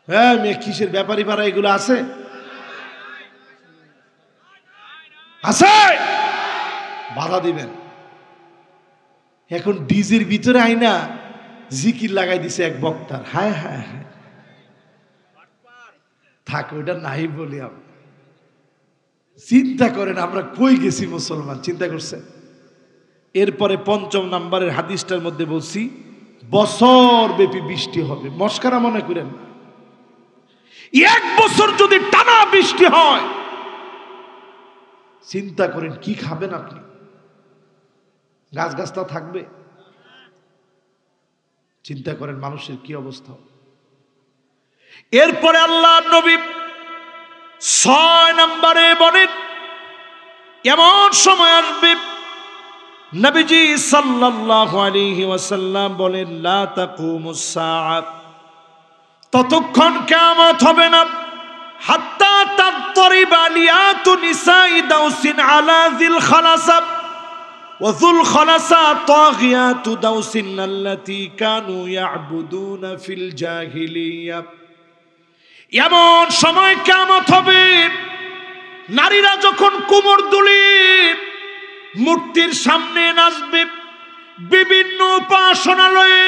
হ্যাঁ, কিসের ব্যাপারী পাড়া এগুলো আছে? আছে, বাধা দিবেন। এখন ডিজের ভিতরে আইনা জিকির লাগাই দিছে এক বক্তার। হায় হায় হায়, থাক ওইটা নাই বলি। আমরা চিন্তা করেন, আমরা কই গেছি মুসলমান, চিন্তা করছেন? এরপরে 5 নম্বরের হাদিসটার মধ্যে বলছি, বছর ব্যাপী বৃষ্টি হবে। মস্কারা মনে করেন, 1 বছর যদি টানা বৃষ্টি হয়, চিন্তা করেন কি খাবেন আপনি? গাছ গাছটা থাকবে? চিন্তা করেন মানুষের কি অবস্থা। এরপরে আল্লাহর নবী 6 নম্বরে বলেন, এমন সময় আসবে, নবীজি সাল্লাল্লাহু আলাইহি ওয়াসাল্লাম বলেন, লা তাকুমুস সাআত, ততক্ষণ কিয়ামত হবে না, হাত্তা তাদরিবা লিয়াতু নিসাই দাউসিন আলা যিল খালাসা ওয়া যুল খালাসা তাগিয়াতু দাউসিন আল্লাতী কানু ইয়াবুদুনা ফিল জাহিলিয়া। এমন সময় কিয়ামত হবে, নারীরা যখন কোমর দুলি মূর্তির সামনে নাচবে, বিভিন্ন উপাসনালয়ে,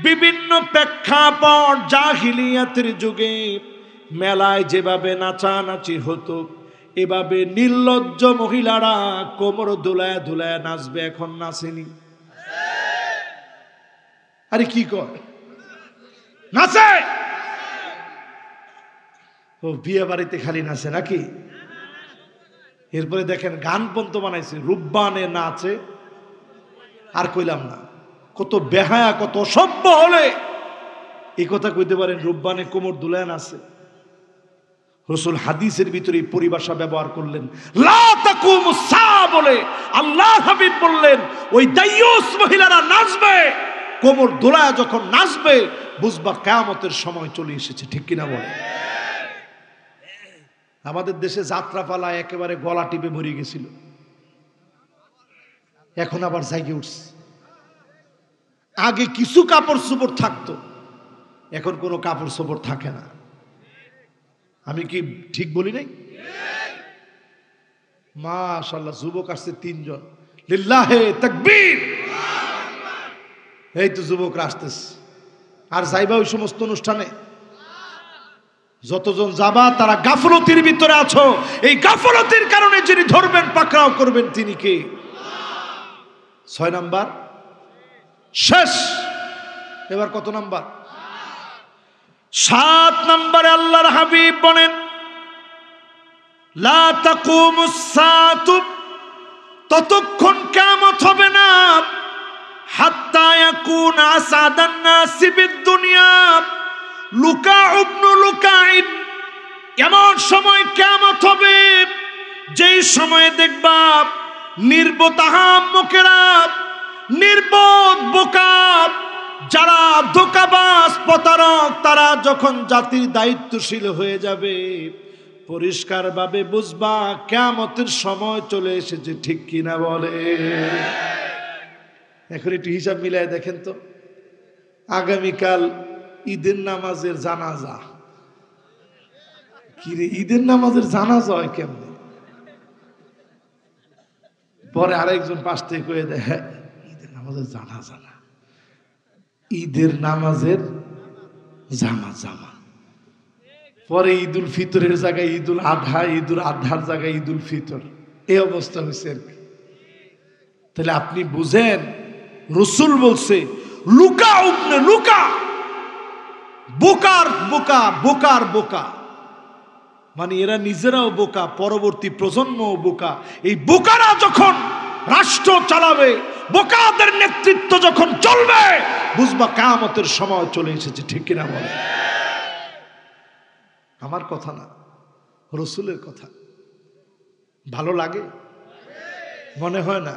বিভিন্ন প্রেক্ষাপট, জাহিলিয়াতের যুগে মেলায় যেভাবে নাচানাচি হতো, এভাবে নির্লজ্জ মহিলারা কোমর দুলায় দুলায় নাচবে। এখন নাচেনি? আরে কি কর, নাচে। ও বিয়ে বাড়িতে খালি নাচে নাকি? এরপরে দেখেন গান পর্যন্ত বানাইছে, রূপবানে নাচে আর কইলাম না। কত বেহায়া, কত অসভ্য হলে এই কথা কইতে পারেন রূপবানে কোমর দুলায় নাচে? রাসূল হাদিসের ভিতরে এই পরিভাষা ব্যবহার করলেন, লা তাকুমুস সাআ বলে। আল্লাহ হাবিব বললেন ওই দাইয়ুস মহিলারা নাচবে, কোমর দোলায় যখন নাচবে বুঝবা কিয়ামতের সময় চলে এসেছে। ঠিক কিনা বলে? আমাদের দেশে যাত্রাপালা একেবারে গলা টিপে মরে গেছিল, এখন আবার জাগিয়ে উঠছে। আগে কিছু কাপড় চোপড় থাকতো, এখন কোনো কাপড় চোপড় থাকে না। আমি কি ঠিক বলি নাই? মাশাআল্লাহ, যুবক আসছে 3 জন, লিল্লাহে তাকবীর। এই তো যুবকরা আসতেছে। আর যাইবা ওই সমস্ত অনুষ্ঠানে, যতজন যাবা তারা গাফলতির ভিতরে আছো। এই গাফলতির কারণে যিনি ধরবেন পাকড়াও করবেন তিনি কে? 6 নাম্বার শেষ। এবার কত নাম্বার? 7 নম্বরে আল্লাহর হাবিব বলেন, লা তাকুমুস সাআতু, ততক্ষণ কিয়ামত হবে না, হাত্তা ইয়াকুন আসাদান নাসি বিদ-দুনিয়া লুকা ইবনু লুকাইব। এমন সময় কিয়ামত হবে যেই সময়ে দেখবা নির্বোধ আহাম্মকেরা, নির্বোধ বোকা, যারা ধোঁকাবাজ প্রতারক, তারা যখন জাতির দায়িত্বশীল হয়ে যাবে, পরিষ্কার ভাবে বুঝবা কিয়ামতের সময় চলে এসেছে। ঠিক কিনা বলে? এখন একটু হিসাব মিলাই দেখেন তো, আগামীকাল ঈদের নামাজের জানাজা। কি রে, ঈদের নামাজের জানাজা হয় কেমনে? পরে আরেকজন পাশ থেকে কয়ে দেয়, হ্যাঁ ঈদের নামাজের জানাজা না, ঈদের নামাজের জামা জামা। পরে ঈদুল ফিতরের জায়গায় ঈদুল আধা, ঈদুল আধার জায়গায় ঈদুল ফিতর। এই অবস্থা হয়েছে আর কি। তাহলে আপনি বুঝেন, রাসূল বলছে লুকা উবনে লুকা, বোকার বোকা, বোকার বোকা। মানে এরা নিজেরাও বোকা, পরবর্তী প্রজন্মও বোকা। এই বোকারা যখন রাষ্ট্র চালাবে, বোকাদের নেতৃত্ব যখন চলবে, বুঝবা কিয়ামতের সময় চলে এসেছে। ঠিক কিনা বলে? আমার কথা না, রাসূলের কথা। ভালো লাগে? মনে হয় না?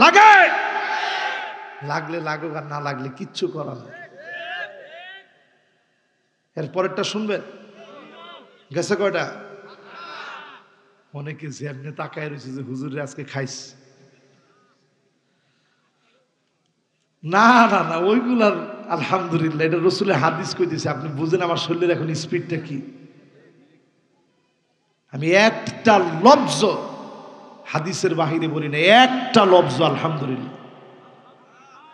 লাগে। লাগলে লাগুক, আর না লাগলে কিচ্ছু করার নেই। এরপরেরটা শুনবেন? গেছে কয়টা? অনেকে যেমনি তাকায় রয়েছে যে হুজুরে আজকে খাইস। না না না, ওইগুলার আলহামদুলিল্লাহ, এটা রাসূলের হাদিস কইতেছে। আপনি বুঝেন আমার শরীরের এখন স্পিডটা কি। আমি একটা লফজ হাদিসের বাহিরে বলি না, একটা লফজ আলহামদুলিল্লাহ।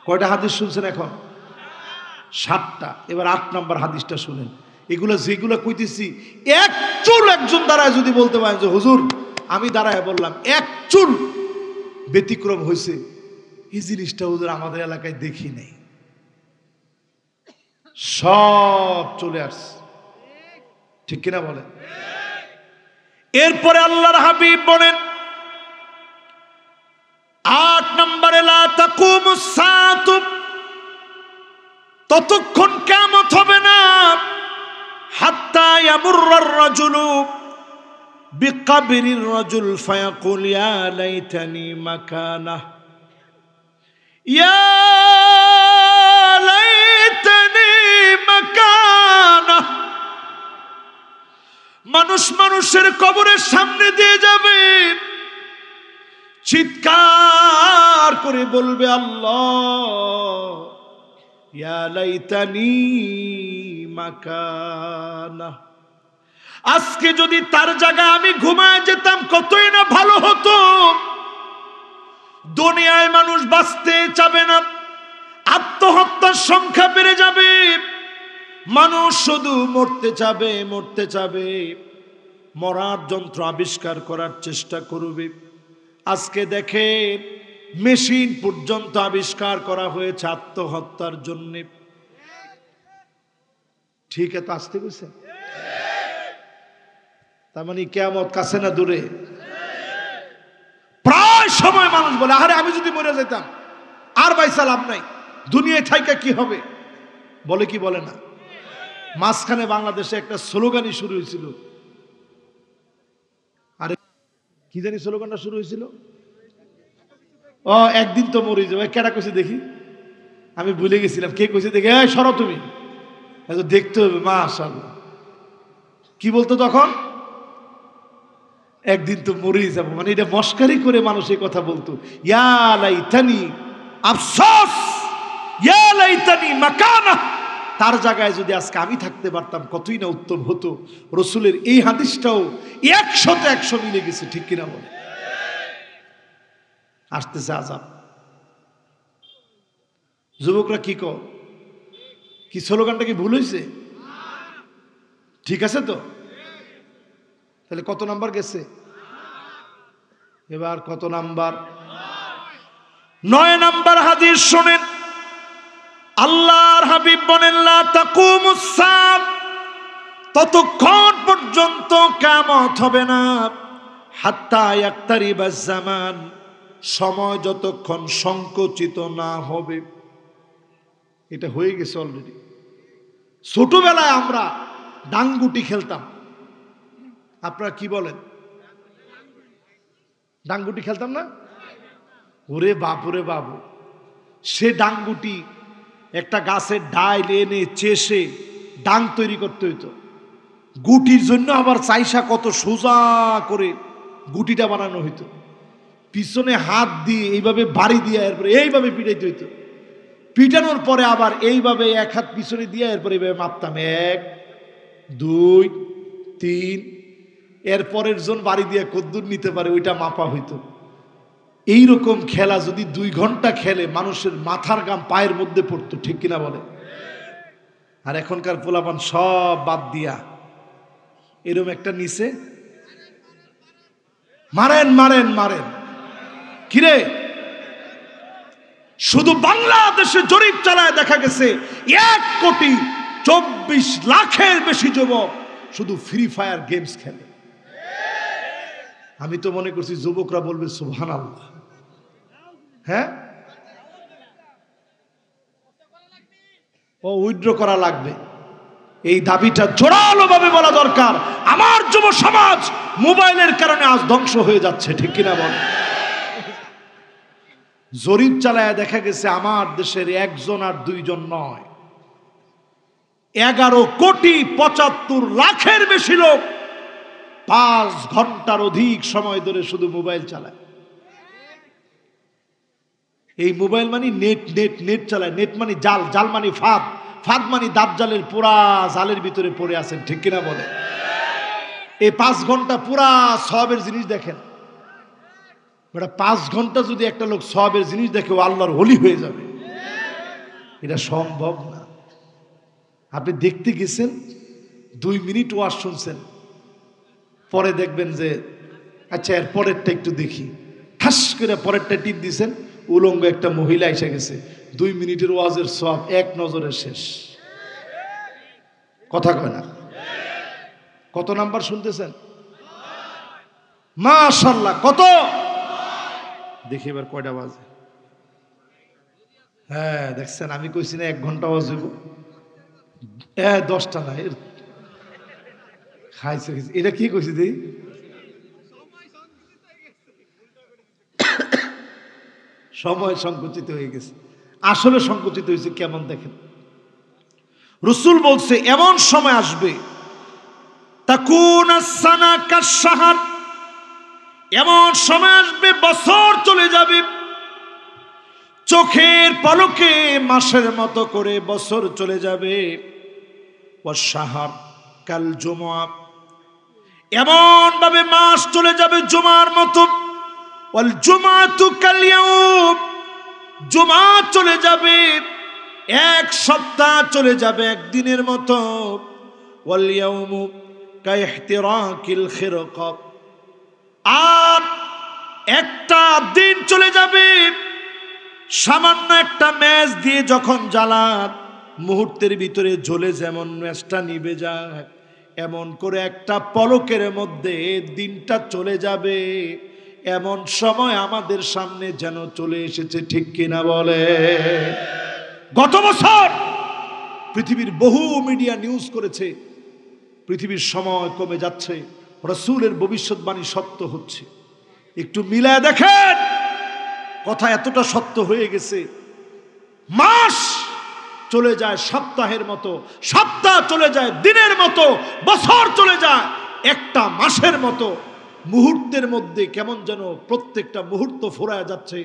কয়টা হাদিস শুনছেন এখন? 7টা। এবার 8 নম্বর হাদিসটা শুনেন। এগুলো যেগুলো কইতেছি, এক চুল একজন দাঁড়ায় যদি বলতে পারেন যে হুজুর আমি দাঁড়ায় বললাম, এক চুল ব্যতিক্রম হয়েছে, এই জিনিসটা হুজুর আমাদের এলাকায় দেখি নাই, সব চলে আসছে। ঠিক কিনা বলেন? এরপরে আল্লাহর হাবিব বলেন 8 নম্বরে, লা তাকুমুস সাআতু, ততক্ষণ কিয়ামত হবে না, হাত্তা ইয়ামুররার রাজুলু বিকবরির রাজুল ফায়াকুল ইয়া লাইতানি মাকানাহ, ইয়া লাইতানি মাকানাহ। মানুষ মানুষের কবরের সামনে দিয়ে যাবে, চিৎকার করে বলবে আল্লাহ, ইয়া লাইতানি মাকানা, আজকে যদি তার জায়গায় আমি ঘুমায় যেতাম কতই না ভালো হতো। দুনিয়ায় মানুষ বাঁচতে চাবে না, আত্মহত্যার সংখ্যা বেড়ে যাবে, মানুষ শুধু মরতে চাবে, মরতে চাবে, মরার যন্ত্র আবিষ্কার করার চেষ্টা করবে। আজকে দেখে মেশিন পর্যন্ত আবিষ্কার করা হয়েছে আত্মহত্যার জন্য। ঠিক আছে, আসতে গেছে। তার মানে কিয়ামত কাছে না দূরে? সময় মানুষ বলে, আরে আমি যদি মরে যেতাম আর বাইসা লাভ নাই, দুনিয়ায় থাইকা কি হবে, বলে কি বলে না? মাঝখানে বাংলাদেশে একটা স্লোগানই শুরু হয়েছিল, আরে কি জানি স্লোগানটা শুরু হয়েছিল, ও একদিন তো মরে যাবে। কেডা কইছে দেখি, আমি ভুলে গেছিলাম কে কইছে দেখি। সরো তুমি, দেখতে হবে। মাশাআল্লাহ, কি বলতো তখন? একদিন তো মরেই যাবো, মানে এটা মস্কারি করে মানুষ এই কথা বলতো। ইয়া লাইতানি আফসোস, ইয়া লাইতানি মাকানা, তার জায়গায় যদি আজকে আমি থাকতে পারতাম কতই না উত্তম হতো। রসুলের এই হাদিসটাও 100-100 মিলে গেছে, ঠিক কিনা বলে? আসতেছে আযাব। যুবকরা কি কর, কি স্লোগানটা কি ভুল হয়েছে? ঠিক আছে তো? তাহলে কত নাম্বার গেছে এবার? কত নাম্বার? 9 নাম্বার হাদিস শুনেন। আল্লাহর হাবিব বলেন, লা তাকুমুস সাআহ, ততক্ষণ পর্যন্ত কিয়ামত হবে না, হাত্তা ইয়াকতারিবাজ জামান, সময় যতক্ষণ সংকুচিত না হবে। এটা হয়ে গেছে অলরেডি। ছোটবেলায় আমরা ডাংগুটি খেলতাম, আপনারা কি বলেন? ডাংগুটি খেলতাম না? ওরে বাপুরে বাবু, সে ডাংগুটি একটা গাছের ডাইল এনে চেষে ডাং তৈরি করতে হইতো। গুটির জন্য আবার চাইসা কত সোজা করে গুটিটা বানানো হইতো, পিছনে হাত দিয়ে এইভাবে বাড়ি দিয়ে এরপরে এইভাবে পিটাইতে হইতো। পিটানোর পরে আবার এইভাবে এক হাত পিছনে দিয়ে এরপরে এইভাবে মাপতাম, 1 2 3, এরপরের জন বাড়ি দিয়ে কদ্দুর নিতে পারে ওইটা মাপা হইতো। এইরকম খেলা যদি 2 ঘন্টা খেলে মানুষের মাথার গাম পায়ের মধ্যে পড়তো, ঠিক কিনা বলে? আর এখনকার পোলাপান সব বাদ দিয়া এরকম একটা নিচে মারেন মারেন মারেন। কিরে, শুধু বাংলাদেশে জরিপ চালায় দেখা গেছে 1,24,00,000 বেশি যুবক শুধু ফ্রি ফায়ার গেমস খেলে। আমি তো মনে করছি যুবকরা বলবে সুবহানাল্লাহ। হ্যাঁ, ও উইথড্র করা লাগবে, এই দাবিটা জোরালো ভাবে বলা দরকার। আমার যুব সমাজ মোবাইলের কারণে আজ ধ্বংস হয়ে যাচ্ছে, ঠিক কিনা বল? জরিপ চালায় দেখা গেছে আমার দেশের 1 জন আর 2 জন নয়, 11,75,00,000 বেশি লোক 5 ঘন্টার অধিক সময় ধরে শুধু মোবাইল চালায়। এই মোবাইল মানে নেট নেট নেট চালায়। নেট মানে জাল, জাল মানে ফাঁদ, ফাঁদ মানে দাজ্জালের পুরা জালের ভিতরে পড়ে আছেন, ঠিক কিনা বলে? এই 5 ঘন্টা পুরা সওয়াবের জিনিস দেখেন। 5 ঘন্টা যদি একটা লোক সওয়াবের জিনিস দেখে, ও আল্লাহর ওলি হয়ে যাবে। এটা সম্ভব না। আপনি দেখতে গেছেন, 2 মিনিট ওয়াজ শুনছেন, পরে দেখবেন যে আচ্ছা এর পরেরটা একটু দেখি, ঠাস করে পরেরটা টিপ দিয়েছেন, উলঙ্গ একটা মহিলা এসে গেছে। 2 মিনিটের ওয়াজের সওয়াব 1 নজরে শেষ। কথা কয় না? কত নাম্বার শুনতেছেন? মাশাআল্লাহ। কত দেখি এবার কয়টা বাজে? হ্যাঁ দেখছেন, আমি কইছি না 1 ঘন্টা ওয়াজ হইব। 10টা না, খাইছে। এটা কি কইছি দেই? সময় সংকুচিত হয়ে গেছে। আসলে সংকুচিত হয়েছে কেমন দেখেন, রাসূল বলছে এমন সময় আসবে, তাকুনা সানা কাশহার, এমন সময় আসবে বছর চলে যাবে, চোখের পলকে মাসের মতো করে বছর চলে যাবে। ওয়াশহার কাল জুমআ, এমন ভাবে মাস চলে যাবে জুমার মতো। ওয়াল জুমাতু কাল ইয়াউম, জুমা চলে যাবে 1 সপ্তাহ চলে যাবে 1 দিনের মতো। ওয়াল ইয়াউমু কাইহতিরাকিল খিরকা, আর একটা দিন চলে যাবে সামান্য একটা ম্যাচ দিয়ে যখন জ্বালান মুহূর্তের ভিতরে জ্বলে যেমন ম্যাচটা নিভে যায়, এমন করে একটা পলকের মধ্যে দিনটা চলে যাবে। এমন সময় আমাদের সামনে যেন চলে এসেছে, ঠিক কিনা বলে? গত বছর পৃথিবীর বহু মিডিয়া নিউজ করেছে পৃথিবীর সময় কমে যাচ্ছে, রাসূলের ভবিষ্যৎবাণী সত্য হচ্ছে। একটু মিলায় দেখেন, কথা এতটা সত্য হয়ে গেছে। মাস চলে যায় সপ্তাহের মতো, সপ্তাহ চলে যায় দিনের মতো, বছর চলে যায় একটা মাসের মতো। মুহূর্তের মধ্যে কেমন যেন প্রত্যেকটা মুহূর্ত ফুরায় যাচ্ছে।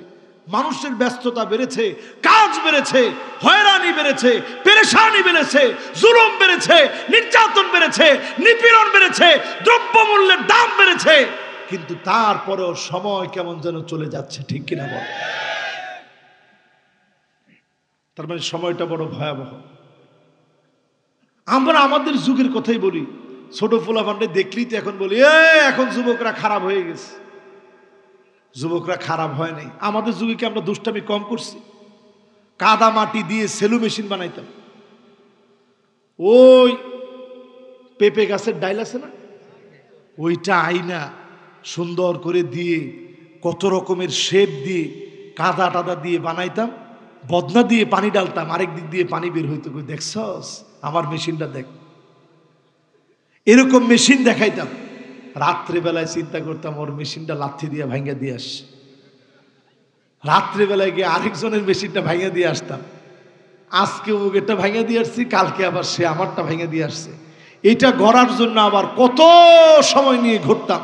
মানুষের ব্যস্ততা বেড়েছে, কাজ বেড়েছে, হয়রানি বেড়েছে, পেরেশানি বেড়েছে, জুলুম বেড়েছে, নির্যাতন বেড়েছে, নিপীড়ন বেড়েছে, দ্রব্যমূল্যের দাম বেড়েছে, কিন্তু তারপরেও সময় কেমন যেন চলে যাচ্ছে, ঠিক কিনা বল? তার মানে সময়টা বড় ভয়াবহ। আমরা আমাদের যুগের কথাই বলি, ছোট পোলাপানরে দেখলেই তো এখন বলি এখন যুবকরা খারাপ হয়ে গেছে। যুবকরা খারাপ হয় নাই। আমাদের যুগে কি আমরা দুষ্টামি কম করছি? কাদা মাটি দিয়ে সেলু মেশিন বানাইতাম। ওই পেঁপে গাছের ডাইল আছে না, ওইটা আইনা সুন্দর করে দিয়ে কত রকমের শেপ দিয়ে কাদা টাদা দিয়ে বানাইতাম, বদনা দিয়ে পানি ডালতাম, আরেক দিক দিয়ে পানি বের হইতো। দেখছস আমার মেশিনটা দেখ, এরকম মেশিন দেখাইতাম। রাত্রেবেলায় চিন্তা করতাম ওর মেশিনটা লাথি দিয়ে ভাঙ্গা দিয়ে আস। রাত্রেবেলায় গিয়ে আরেকজনের মেশিনটা ভাঙ্গা দিয়ে আসতাম। আজকে ওটা ভাঙ্গা দিয়ে আসছি, কালকে আবার সে আমারটা ভাঙ্গা দিয়ে আসছে। এটা গড়ার জন্য আবার কত সময় নিয়ে ঘুরতাম।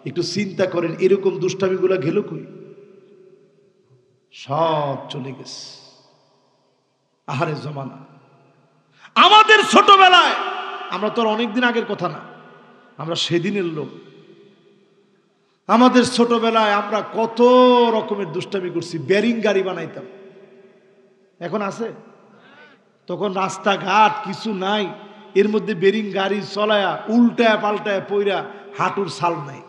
একটু চিন্তা করেন, এরকম দুষ্টামিগুলা গেল কই? সব চলে গেছে। আহারে জমানা। আমাদের ছোটবেলায়, আমরা তো আর অনেকদিন আগের কথা না, আমরা সেদিনের লোক। আমাদের ছোটবেলায় আমরা কত রকমের দুষ্টামি করছি। ব্যারিং গাড়ি বানাইতাম, এখন আছে? তখন রাস্তাঘাট কিছু নাই, এর মধ্যে বেরিং গাড়ি চলায়া উল্টায় পাল্টায় পইরা হাঁটুর ছাল নাই।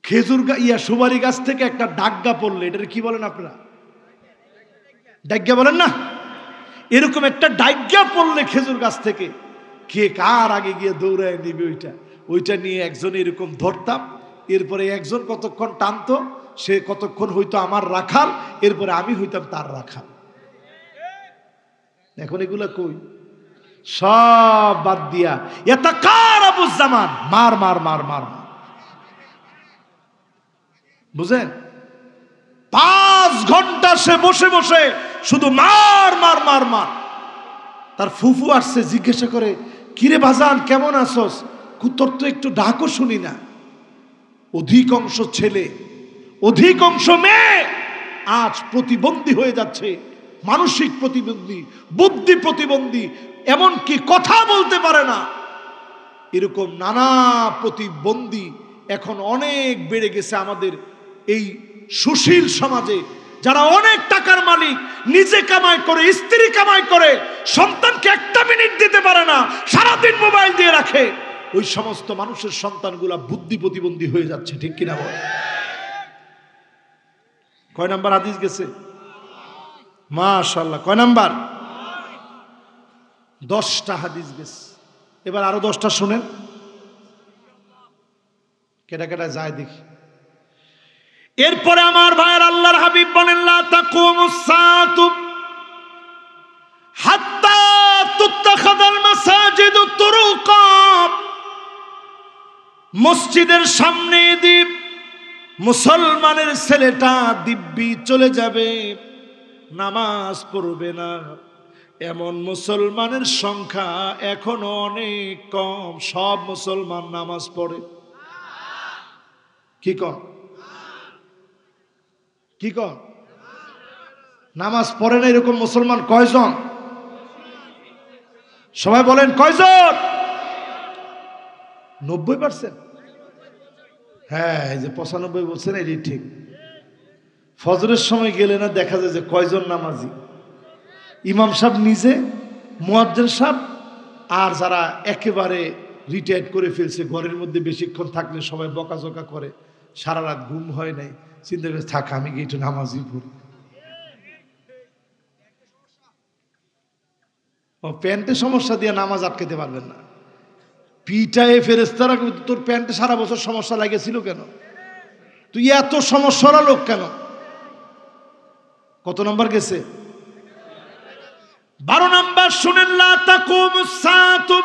খেজুর সুপারি গাছ থেকে একটা ডাগ্গা পড়লে, এটা কি বলেন আপনারা? ডাগ্গা বলেন না? এরকম একটা ডাগ্গা পড়লে খেজুর গাছ থেকে, কে কার আগে গিয়ে দৌড়ায় নিবে ওইটা নিয়ে একজন এরকম ধরতাম। এরপরে একজন কতক্ষণ টানতো, সে কতক্ষণ হইতো আমার রাখাল, এরপরে আমি হইতাম তার রাখাল। এখন এগুলা কই? সব বাদ দিয়া ইয়াতাকারাবুজ্জামান, মার মার মার মার, বুঝেন? 5 ঘন্টা সে বসে বসে শুধু মার মার মার মার। তার ফুফু আসছে, জিজ্ঞাসা করে, কিরে বাজান কেমন আছোস? তোর তো একটু ডাকও শুনি না। অধিকাংশ ছেলে, অধিকাংশ মেয়ে আজ প্রতিবন্ধী হয়ে যাচ্ছে, মানসিক প্রতিবন্ধী, বুদ্ধি প্রতিবন্ধী, এমনকি কথা বলতে পারে না। এরকম নানা প্রতিবন্ধী এখন অনেক বেড়ে গেছে আমাদের এই সুশীল সমাজে। যারা অনেক টাকার মালিক, নিজে কামাই করে, স্ত্রী কামাই করে, সন্তানকে একটা মিনিট দিতে পারে না, সারাদিন মোবাইল দিয়ে রাখে, ওই সমস্ত মানুষের সন্তানগুলা বুদ্ধি প্রতিবন্ধী হয়ে যাচ্ছে, ঠিক কিনা বল? কয় নাম্বার হাদিস গেছে? মাশাআল্লাহ। কয় নাম্বার? 10টা হাদিস গেছে। এবার আরো 10টা শুনেন, কেটা কেটা যায় দেখি। এরপরে আমার ভাইয়ের, আল্লাহর হাবিব বলেন, লা তাকুমুস সাআতু হাত্তা তুত্তাখাযাল মাসাজিদু তুরুকা। মসজিদের সামনে দিয়ে মুসলমানের ছেলেটা দিব্যি চলে যাবে, নামাজ পড়বে না, এমন মুসলমানের সংখ্যা এখনো অনেক কম। সব মুসলমান নামাজ পড়ে, কি কম? কি কম? নামাজ পড়ে না এরকম মুসলমান কয়জন? সবাই বলেন কয়জন? 90%। হ্যাঁ, এই যে 95 বলছেন, এটাই ঠিক। ফজরের সময় গেলে না দেখা যায় যে কয়জন নামাজি? ইমাম সাহেব নিজে, মুয়াজ্জিন সাহেব, আর যারা একেবারে রিটায়ার্ড করে ফেলছে, ঘরের মধ্যে বেশিক্ষণ থাকলে সবাই বকাঝকা করে, সারা রাত ঘুম হয় নাই, চিন্তা করে থাক আমি গিয়ে একটু নামাজই পড়ি। ও প্যান্টে সমস্যা দিয়ে নামাজ আটকাতে পারবেন না। পিটায়ে ফেরেশতারা তোর প্যান্টে সারা বছর সমস্যা লাগেছিল কেন, তুই এত সমস্যার লোক কেন? কত নম্বর গেছে? 12 নম্বর। শুনেন, লা তাকুমুস সাআতু,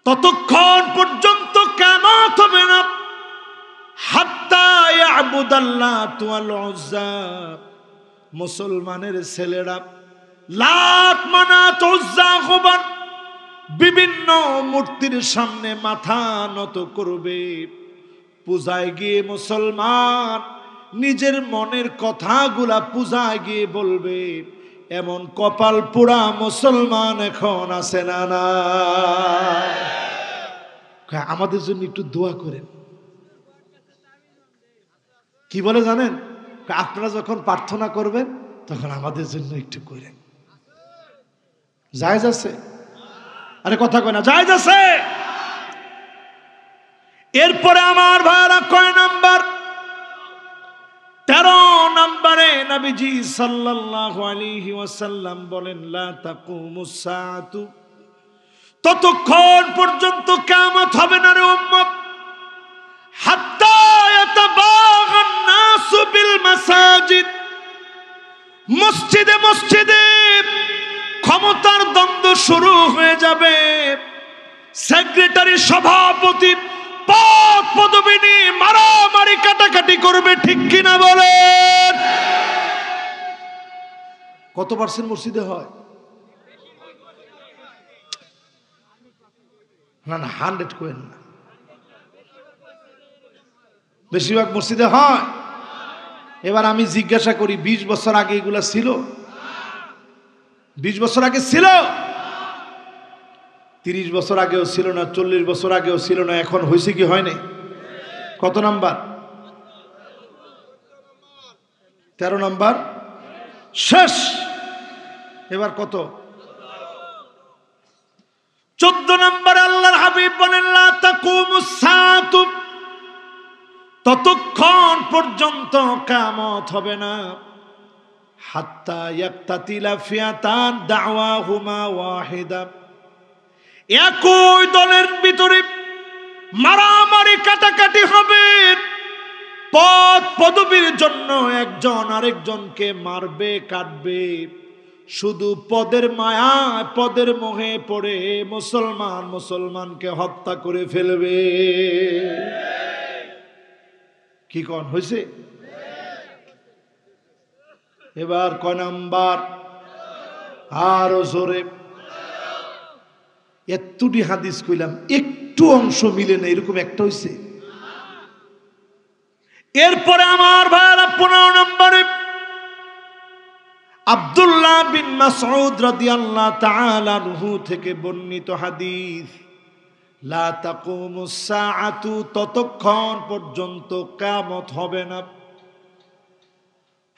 ততক্ষণ পর্যন্ত কিয়ামত হবে না, হাত্তা ইয়াবুদাল্লাতু ওয়াল উজ্জা, মুসলমানের ছেলেরা লাত, মানাত, উজ্জা, হুবাল বিভিন্ন মূর্তির সামনে মাথা নত করবে। পূজায় গিয়ে মুসলমান নিজের মনের কথাগুলা পূজায় গিয়ে বলবে। এমন কপাল পোড়া মুসলমান এখন আছে না? না, আমাদের জন্য একটু দোয়া করেন। কি বলে জানেন? আপনারা যখন প্রার্থনা করবেন তখন আমাদের জন্য একটু করেন। জায়েজ আছে? আরে কথা কয় না, জায়েজ আছে। এরপরে আমার ভাইরা কয় নাম্বার? 13 নম্বরে নবীজি সাল্লাল্লাহু আলাইহি ওয়াসাল্লাম বলেন, লা তাকুমুস সাআতু, ততক্ষণ পর্যন্ত কিয়ামত হবে না রে উম্মত, হাত্তা ইয়াতাবাগান নাসু বিল মাসাজিদ, মসজিদে মসজিদে ক্ষমতার দ্বন্দ্ব শুরু হয়ে যাবে। সেক্রেটারি, সভাপতি পদ পদবি নিয়ে মারামারি কাটাকাটি করবে, ঠিক কিনা বলেন? কত পার্সেন্ট মসজিদে হয়? না না, 100 করেন না, বেশিরভাগ মসজিদে হয়। এবার আমি জিজ্ঞাসা করি, 20 বছর আগে এগুলা ছিল? 20 বছর আগে ছিল? 30 বছর আগেও ছিল না, 40 বছর আগেও ছিল না, এখন হয়েছে কি হয় নাই? কত নাম্বার? 13 নাম্বার শেষ। এবার কত? 14 নম্বরে আল্লাহর হাবিব বলেন, লা তাকুমুস সাআতু, ততক্ষণ পর্যন্ত কিয়ামত হবে না, হাত্তা ইয়াক্তাতিলা ফিয়াতান দাওয়াহুমা ওয়াহিদা, একই দলের ভিতরে মারামারি কাটাকাটি হবে। পদ পদবীর জন্য একজন আরেকজনকে মারবে, কাটবে। শুধু পদের মায়া, পদের মোহে পড়ে মুসলমান মুসলমানকে হত্যা করে ফেলবে। কি কোন হয়েছে? এবার কয় নাম্বার? আরো জোরে। এতটি হাদিস কইলাম, একটু অংশ মিলে না, এরকম একটা হইছে। এরপরে আমার ভাইরা 15 নম্বরে আব্দুল্লাহ বিন মাসউদ রাদিয়াল্লাহু তাআলা আনহু থেকে বর্ণিত হাদিস, লা তাকুমুস সাআতু, ততক্ষণ পর্যন্ত কিয়ামত হবে না,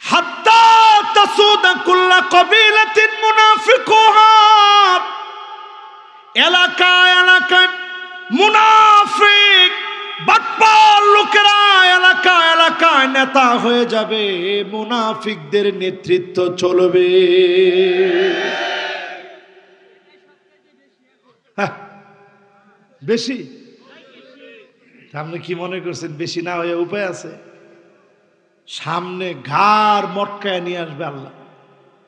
হাত্তা তাসুদা কুল্লা কবিলাতিন মুনাফিকুহা, এলাকায় এলাকায় মুনাফিক বাটপার লোকেরা এলাকায় এলাকায় নেতা হয়ে যাবে, মুনাফিকদের নেতৃত্ব চলবে। বেশি? আপনি কি মনে করছেন বেশি না হয়ে উপায় আছে? সামনে ঘাড় মটকায় নিয়ে আসবে আল্লাহ।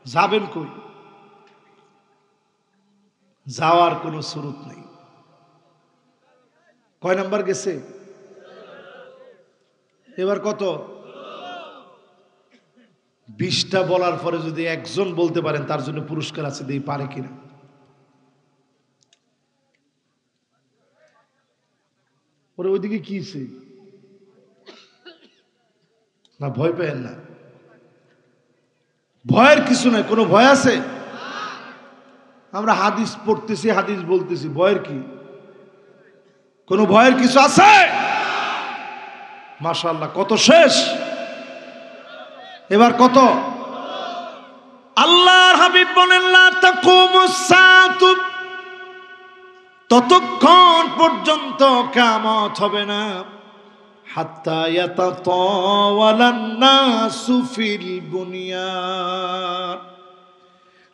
যাবেন কই? যাওয়ার কোনো সুরত নেই। কয় নাম্বার গেছে? এবার কত? 20টা বলার পরে যদি একজন বলতে পারেন তার জন্য পুরস্কার আছে, দেই পারে কিনা? ওরে ওইদিকে কি না, ভয় পেয়েন না, ভয়ের কিছু নাই। কোনো ভয় আছে? আমরা হাদিস পড়তেছি, হাদিস বলতেছি, ভয়ের কি? কোনো ভয়ের কিছু আছে? মাশাআল্লাহ, কত শেষ। এবার কত? আল্লাহর হাবিব বলেন, লা তাকুমুস সাআতু, ততক্ষণ পর্যন্ত কিয়ামত হবে না, হাত্তা ইয়াতাতাওয়ালান নাসু ফিল বুনিয়ান,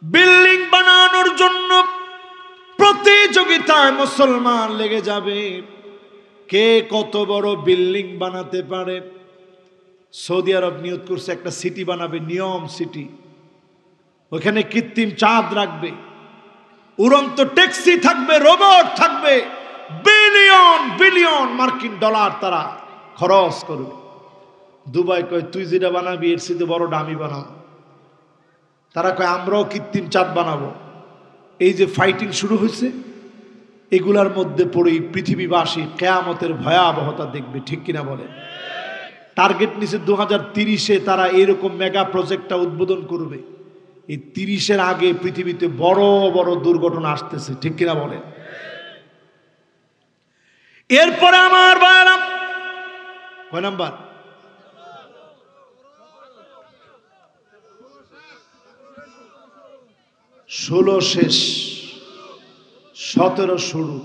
বিল্ডিং বানানোর জন্য প্রতি প্রতিযোগিতায় মুসলমান লেগে যাবে, কে কত বড় বিল্ডিং বানাতে পারে। সৌদি আরব নিয়ত করছে একটা সিটি বানাবে, নিয়ম সিটি। ওখানে কৃত্রিম চাঁদ রাখবে, উড়ন্ত ট্যাক্সি থাকবে, রোবট থাকবে, বিলিয়ন বিলিয়ন মার্কিন ডলার তারা খরচ করবে। দুবাই কয় তুই যেটা বানাবি এর চেয়ে বড় দামি বানাবো। তারা কয় আমরাও কৃত্রিম চাঁদ বানাবো। এই যে ফাইটিং শুরু হয়েছে, এগুলার মধ্যে পড়েই পৃথিবীবাসী কিয়ামতের ভয়াবহতা দেখবে, ঠিক কিনা বলে। টার্গেট নিচে 2030-এ তারা এরকম মেগা প্রজেক্টটা উদ্বোধন করবে। এই 30-এর আগে পৃথিবীতে বড় বড় দুর্ঘটনা আসতেছে, ঠিক কিনা বলে। এরপরে আমার ভাইরা কয় নাম্বার? 16 শেষ, 17 শুরু।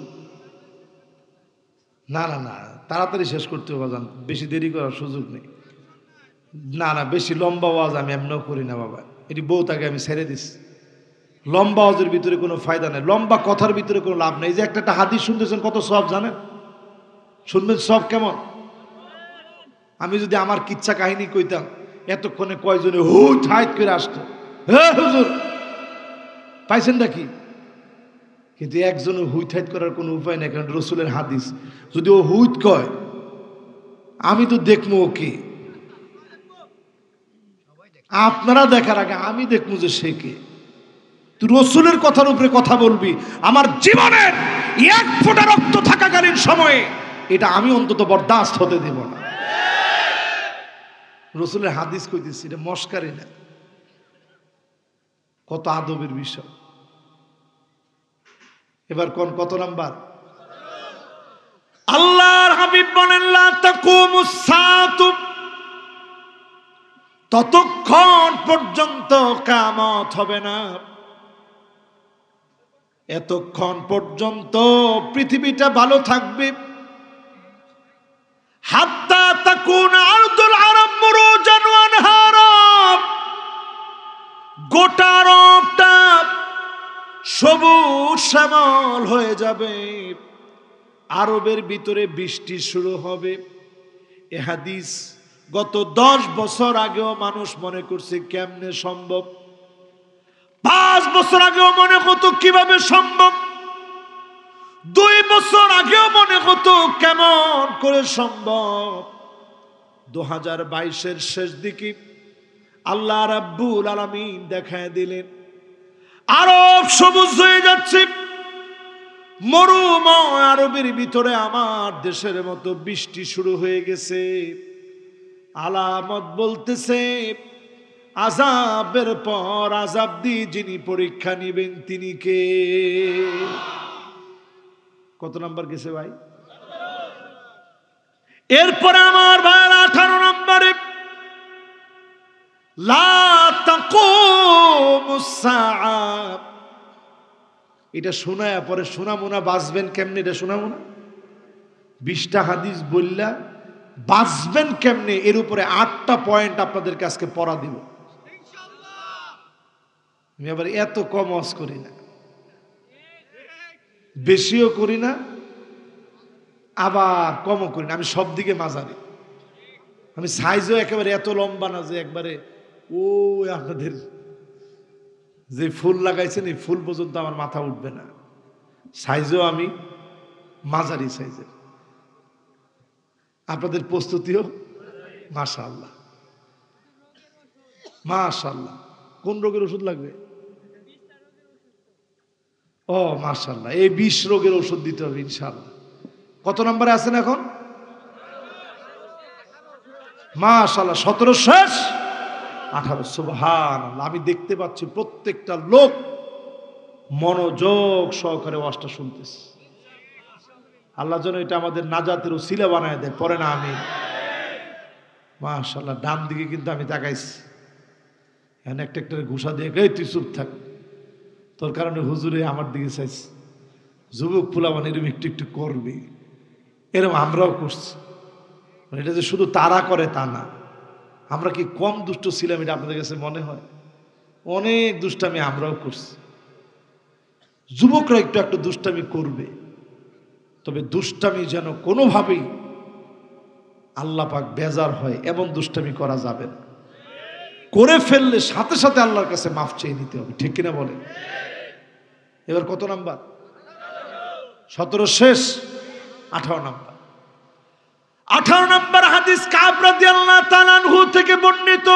না না না, তাড়াতাড়ি শেষ করতে হবে, বেশি দেরি করার সুযোগ নেই। না না, বেশি লম্বা ওয়াজ আমি এমনও করি না বাবা, এটি বহুত আগে আমি ছেড়ে দিছি। লম্বা ওয়াজের ভিতরে কোনো ফায়দা নেই, লম্বা কথার ভিতরে কোনো লাভ নেই। এই যে একটা হাদিস শুনতেছেন, কত সওয়াব জানেন? শুনবেন সব কেমন? আমি যদি আমার কিচ্ছা কাহিনী কইতাম, এতক্ষণে কয়জনে হুট হাইট করে আসতো, হ্যাঁ হুজুর পাইছেন নাকি? কিন্তু একজনে হুইট হাইট করার কোনো উপায় নেই, কারণ রসুলের হাদিস। যদি ও হুইট কয়, আমি তো দেখবো ওকে, আপনারা দেখার আগে আমি দেখবো যে সে কে। তুই রসুলের কথার উপরে কথা বলবি, আমার জীবনের 1 ফোঁটা রক্ত থাকাকালীন সময়ে এটা আমি অন্তত বরদাস্ত হতে দেব না। রসুলের হাদিস কইতেছি, এটা মস্কারি না, কত আদবের বিষয়। এবার কোন কত নাম্বার? আল্লাহর হাবিব বলেন লা তাকুমুস সাআতু, ততক্ষণ পর্যন্ত কিয়ামত হবে না, এতক্ষণ পর্যন্ত পৃথিবীটা ভালো থাকবে। হাত্তা তাকুনা আরদুল আরব মুরুজান ওয়া আনহারা, গোটা আরবটা সবুজ শ্যামল হয়ে যাবে, আরবের ভিতরে বৃষ্টি শুরু হবে। এ হাদিস গত 10 বছর আগেও মানুষ মনে করছে কেমনে সম্ভব, 5 বছর আগেও মনে হতো কিভাবে সম্ভব, 2 বছর আগেও মনে হতো কেমন করে সম্ভব। 2022-এর শেষ দিকে আল্লাহ রাব্বুল আলামিন দেখায় দিলেন, আরব সবুজ হয়ে যাচ্ছে, মরুময় আরবের ভিতরে আমার দেশের মতো বৃষ্টি শুরু হয়ে গেছে। আলামত বলতেছে আযাবের পর আযাব দিয়ে যিনি পরীক্ষা নেবেন তিনি কে? কত নাম্বার গেছে ভাই? এরপরে আমার ভাইয়ের 18 নম্বরে লা তাকুমুস সাআ। এটা শোনায় পরে শোনামো না, বাঁচবেন কেমনে এটা শোনামো না। 20টা হাদিস বললা বাঁচবেন কেমনে, এর উপরে 8টা পয়েন্ট আপনাদেরকে আজকে পড়া দিব। আমি আবার এত কম ওয়াজ করি না, বেশিও করি না, আবার কমও করি না, আমি সব দিকে মাঝারি। আমি সাইজও একেবারে এত লম্বা না যে একবারে ও আপনাদের যে ফুল লাগাইছেন এই ফুল পর্যন্ত আমার মাথা উঠবে না। সাইজও আমি মাঝারি সাইজের। আপনাদের প্রস্তুতিও মাশাআল্লাহ মাশাআল্লাহ। কোন রোগের ওষুধ লাগবে? ও মাশাআল্লাহ, এই 20 রোগের ওষুধ দিতে হবে ইনশাআল্লাহ। কত নম্বরে আছেন এখন? মাশাআল্লাহ 17 শেষ, 18। সুবহানাল্লাহ। আমি দেখতে পাচ্ছি প্রত্যেকটা লোক মনোযোগ সহকারে ওয়াজটা শুনতেছে। আল্লাহ যেন এটা আমাদের নাজাতের উসিলা বানায় দেয়, পরে না আমি। মাশাআল্লাহ। ডান দিকে কিন্তু আমি তাকাইছি, এখন একটা একটা ঘুষা দিয়ে এই তুই চুপ থাক, তোর কারণে হুজুরে আমার দিকে চাইছে। যুবক পোলাপান এরকম একটু একটু করবে, এরকম আমরাও করছি। এটা যে শুধু তারা করে তা না, আমরা কি কম দুষ্ট ছিলাম এটা আপনাদের কাছে মনে হয়? অনেক দুষ্টামি আমরাও করছি। যুবকরা একটু একটু দুষ্টামি করবে, তবে দুষ্টামি যেন কোনোভাবেই আল্লাহ পাক বেজার হয় এমন দুষ্টামি করা যাবে না। করে ফেললে সাথে সাথে আল্লাহর কাছে মাফ চেয়ে নিতে হবে, ঠিক কিনা বলে? এবার কত নাম্বার? 17 শেষ, 18 নাম্বার। 18 নাম্বার হাদিস কাব রাদিয়াল্লাহু তাআলা আনহু থেকে বর্ণিত,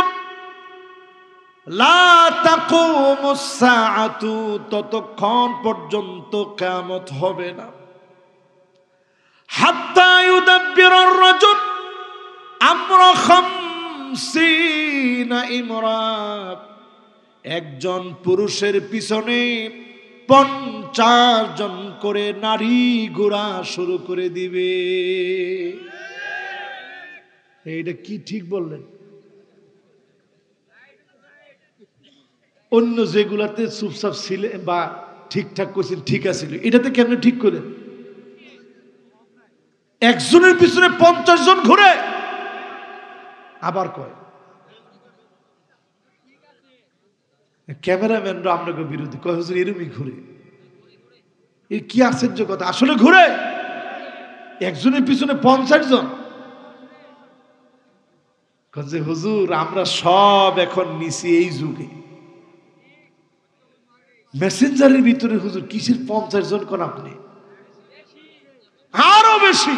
লা তাকুমুস সাআতু, ততক্ষণ পর্যন্ত কিয়ামত হবে না, হাত্তা ইউদাব্বিরার রাজুল আমরা খামসিনা ইমরা, একজন পুরুষের পিছনে 50 জন করে নারী ঘোরা শুরু করে দিবে। এইটা কি ঠিক বললেন? অন্য যেগুলাতে চুপচাপ ছিলেন বা ঠিকঠাক করছেন, ঠিক আছিল, এটাতে কেমনে ঠিক করেন? একজনের পিছনে 50 জন ঘুরে। আবার কয় ক্যামেরাম্যানরা আপনাকে বিরোধী, কয় হুজুর এরমই ঘুরে। এই কি আশ্চর্য কথা, আসলে ঘুরে একজনের পিছনে 50 জন। যে হুজুর আমরা সব এখন নিছি এই যুগে, মেসেঞ্জারের ভিতরে হুজুর কিসের 50 জন কোন? আপনি আরো বেশি।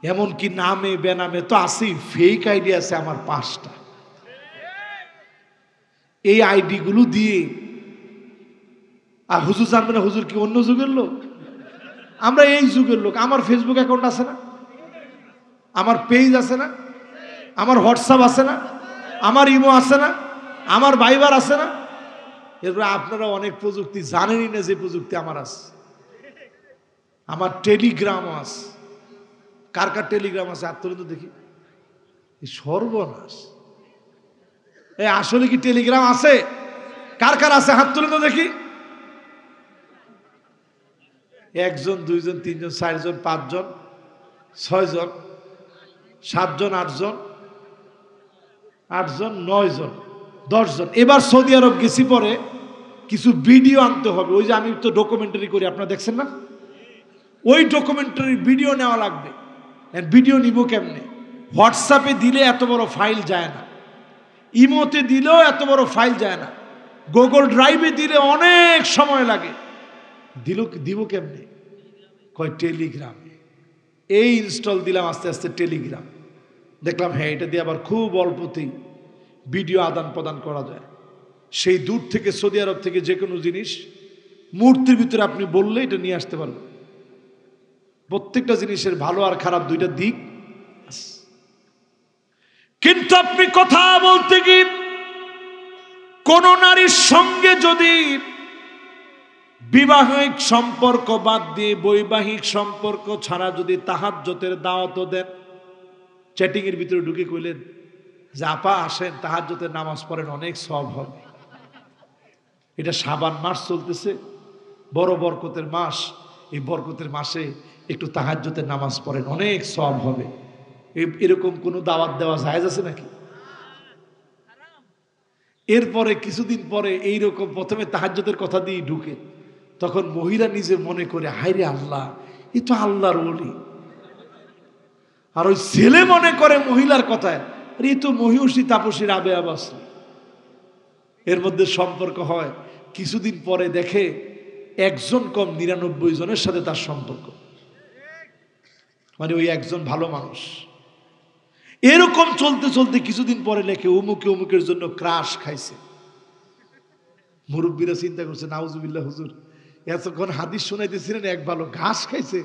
এমনকি নামে বেনামে তো আছেই, ফেক আইডি আছে আমার 5টা। এই আইডি গুলো দিয়ে, আর হুজুর জানবে না হুজুর কি অন্য যুগের লোক? আমরা এই যুগের লোক। আমার ফেসবুক অ্যাকাউন্ট আছে না, আমার পেজ আছে না, আমার হোয়াটসঅ্যাপ আছে না, আমার ইমো আছে না, আমার ভাইবার আছে না। এরপরে আপনারা অনেক প্রযুক্তি জানেনই না যে প্রযুক্তি আমার আছে। আমার টেলিগ্রাম আছে। কার কার টেলিগ্রাম আছে হাত তুলে তো দেখি। সর্বনাশ, এই আসলে কি টেলিগ্রাম আছে? কার কার আছে হাত তুলে তো দেখি। 1 জন 2 জন 3 জন 4 জন 5 জন 6 জন 7 জন 8 জন 9 জন 10 জন। এবার সৌদি আরব গেছি, পরে কিছু ভিডিও আনতে হবে। ওই যে আমি তো ডকুমেন্টারি করি, আপনারা দেখছেন না? ওই ডকুমেন্টারি ভিডিও নেওয়া লাগবে। ভিডিও নিব কেমনে? হোয়াটসঅ্যাপে দিলে এত বড় ফাইল যায় না, ইমোতে দিলেও এত বড় ফাইল যায় না, গুগল ড্রাইভে দিলে অনেক সময় লাগে। দিব কেমনে? কয় টেলিগ্রামে। এই ইনস্টল দিলাম আস্তে আস্তে টেলিগ্রাম। দেখলাম হ্যাঁ, এটা দিয়ে আবার খুব অল্পতেই ভিডিও আদান প্রদান করা যায়। সেই দূর থেকে, সৌদি আরব থেকে যে কোনো জিনিস মুহূর্তের ভিতরে আপনি বললে এটা নিয়ে আসতে পারবেন। প্রত্যেকটা জিনিসের ভালো আর খারাপ 2টা দিক। কিন্তু আপনি কথা বলতে গিয়ে কোন নারীর সঙ্গে যদি বিবাহিক সম্পর্ক বাদ দিয়ে বৈবাহিক সম্পর্ক ছাড়া যদি তাহাজ্জুদের দাওয়াত দেন, চ্যাটিং এর ভিতরে ঢুকে কইলেন যে আপা আসেন তাহাজ্জুদের নামাজ পড়েন, অনেক সওয়াব হবে। এটা শাবান মাস চলতেছে, বড় বরকতের মাস। এই বরকতের মাসে একটু তাহাজ্জুদের নামাজ পড়েন, অনেক সওয়াব হবে। এরকম কোনো দাওয়াত দেওয়া জায়েজ আছে নাকি? এরপরে কিছুদিন পরে এইরকম প্রথমে তাহাজ্জুদের কথা দিয়ে ঢুকে, তখন মহিলা নিজে মনে করে হায়রে আল্লাহ, এ তো আল্লাহর ওলি। আর ওই ছেলে মনে করে মহিলার কথায়, আরে এ তো মহিষী তাপসী রাবেয়া বাসরি। এর মধ্যে সম্পর্ক হয়। কিছুদিন পরে দেখে 1 জন কম 99 জনের সাথে তার সম্পর্ক। মানে ওই একজন ভালো মানুষ। এরকম চলতে চলতে কিছুদিন পরে লেখে অমুকে অমুকের জন্য ক্রাশ খাইছে। মুরব্বীরা চিন্তা করছে নাউজুবিল্লাহ, হুজুর এতক্ষণ হাদিস শোনাইতেছিলেন, এক ভালো ঘাস খাইছে।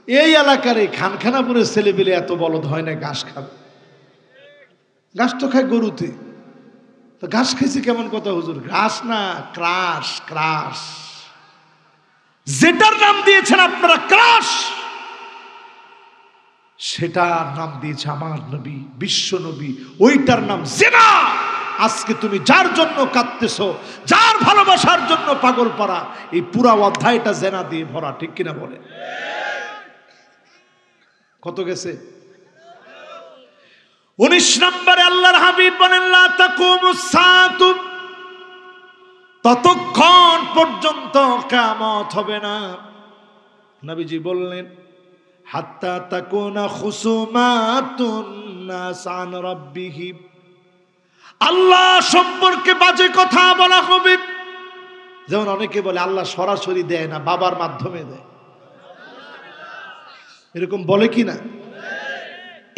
এই এলাকার এই খানখানাপুরের ছেলে পেলে এত বলদ হয় না, ঘাস খাবে। ঘাস তো খায় গরুতে, তো ঘাস খাইছে কেমন কথা হুজুর? ঘাস না, ক্রাশ। ক্রাশ যেটার নাম দিয়েছেন আপনারা ক্রাশ, সেটার নাম দিয়েছে আমার নবী, বিশ্ব নবী, ওইটার নাম জিনা। আজকে তুমি যার জন্য কাঁদতেছো, যার ভালোবাসার জন্য পাগল পারা, এই পুরা অধ্যায়টা জিনা দিয়ে ভরা, ঠিক কিনা বলে? কত গেছে? 19 নম্বরে আল্লাহর হাবিব বলেন লা তাকুমুস সাআতু ততক্ষণ পর্যন্ত কিয়ামত হবে না। নবীজি বললেন হাত্তা তাকুনা খুসুমাতুন নাস আন রাব্বিহিম, আল্লাহ সম্পর্কে বাজে কথা বলা হবে। যেমন অনেকে বলে আল্লাহ সরাসরি দেয় না, বাবার মাধ্যমে দেয়, এরকম বলে কি না?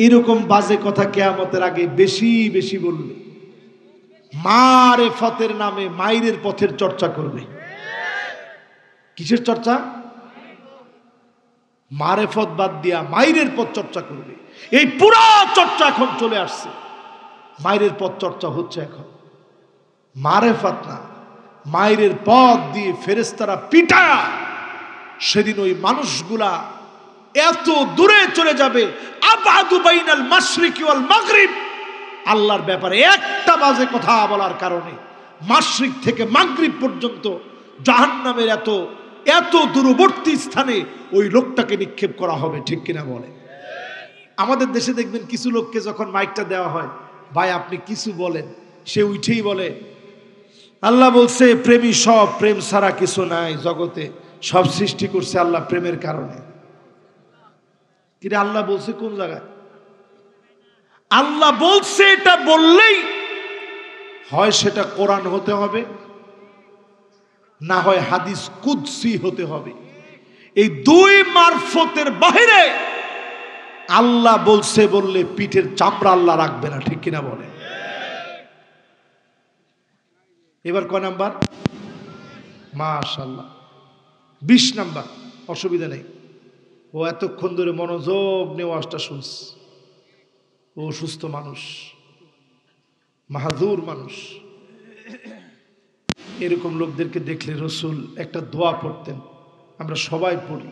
এরকম বাজে কথা কিয়ামতের আগে বেশি বেশি বলবে। মারেফতের নামে মাইরের পথের চর্চা করবে। কিসের চর্চা? মারেফত বাদ দিয়া মাইরের পথ চর্চা করবে। এই পুরো চর্চা এখন চলে আসছে, মাইরের পথ চর্চা হচ্ছে এখন। মারেফত না, মাইরের পথ দিয়ে ফেরেশতারা পিটায়া সেদিন ওই মানুষগুলা এত দূরে চলে যাবে, আবাদু বাইনাল মাশরিকি ওয়াল মাগরিব। আল্লাহর ব্যাপারে একটা বাজে কথা বলার কারণে মাশরিক থেকে মাগরিব পর্যন্ত জাহান্নামের এত এত দূরবর্তী স্থানে ওই লোকটাকে নিক্ষেপ করা হবে। ঠিক কিনা বলে? আমাদের দেশে দেখবেন কিছু লোককে যখন মাইকটা দেওয়া হয়, ভাই আপনি কিছু বলেন, সে উঠেই বলে আল্লাহ বলছে প্রেমী সব, প্রেম ছাড়া কিছু নাই জগতে, সব সৃষ্টি করছে আল্লাহ প্রেমের কারণে। কিন্তু আল্লাহ বলছে কোন জায়গায়? আল্লাহ বলছে এটা বললেই হয় সেটা কোরআন হতে হবে, না হয় হাদিস কুদসি হতে হবে। এই দুই মারফতের বাহিরে আল্লাহ বলছে বললে পিঠের চামড়া আল্লাহ রাখবে না। ঠিক কিনা বলে? এবার কয় নাম্বার? মাশাআল্লাহ 20 নাম্বার। অসুবিধা নেই, ও এতক্ষণ ধরে মনোযোগ নিয়ে ওয়াজটা শুনছে। ও সুস্থ মানুষ, মাহাজুর মানুষ। এরকম লোকদেরকে দেখলে রসুল একটা দোয়া পড়তেন, আমরা সবাই পড়ি,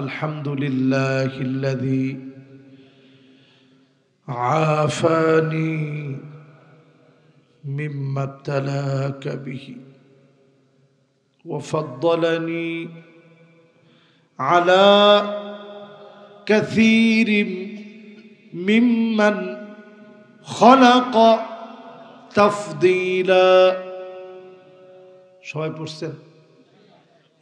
আলহামদুলিল্লাহিল্লাযী আফানি মিম্মা ইবতালাকা বিহি ওয়া ফাদ্দালানি আলা কাসীরিম মিম্মান খালাকা তাফদীলা। সবাই পড়ছেন?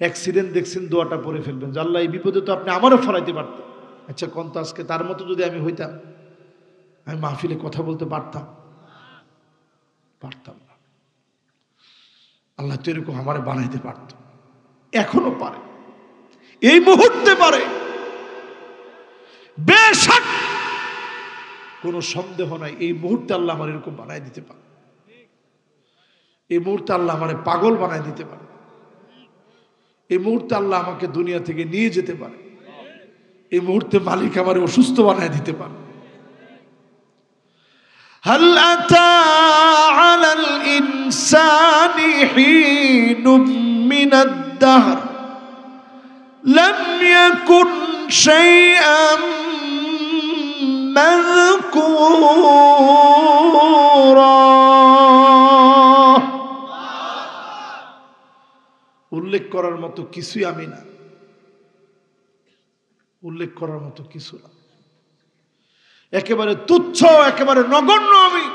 অ্যাক্সিডেন্ট দেখছেন, দোয়াটা পড়ে ফেলবেন যে আল্লাহ এই বিপদে তো আপনি আমারও ফেলাইতে পারতেন। আচ্ছা কন্ত আজকে তার মতো যদি আমি হইতাম, আমি মাহফিলে কথা বলতে পারতাম? পারতাম না। আল্লাহ তো এরকম আমারে বানাইতে পারত, এখনো পারে, এই মুহূর্তে পারে, বেশক কোনো সন্দেহ নাই। এই মুহূর্তে আল্লাহ আমার এরকম বানাই দিতে পারে, এই মুহূর্তে আল্লাহ আমারে পাগল বানাই দিতে পারে, এই মুহূর্তে আল্লাহ আমাকে দুনিয়া থেকে নিয়ে যেতে পারে, এই মুহূর্তে মালিক আমারে অসুস্থ বানাই দিতে পারে। হাল আতা আলাল ইনসানি হিনুম মিনাদ দাহর লাম ইয়াকুন শাইআম মাযকুরা। উল্লেখ করার মতো কিছুই আমি না, উল্লেখ করার মতো কিছু না, একেবারে তুচ্ছ, একেবারে নগণ্য আমি।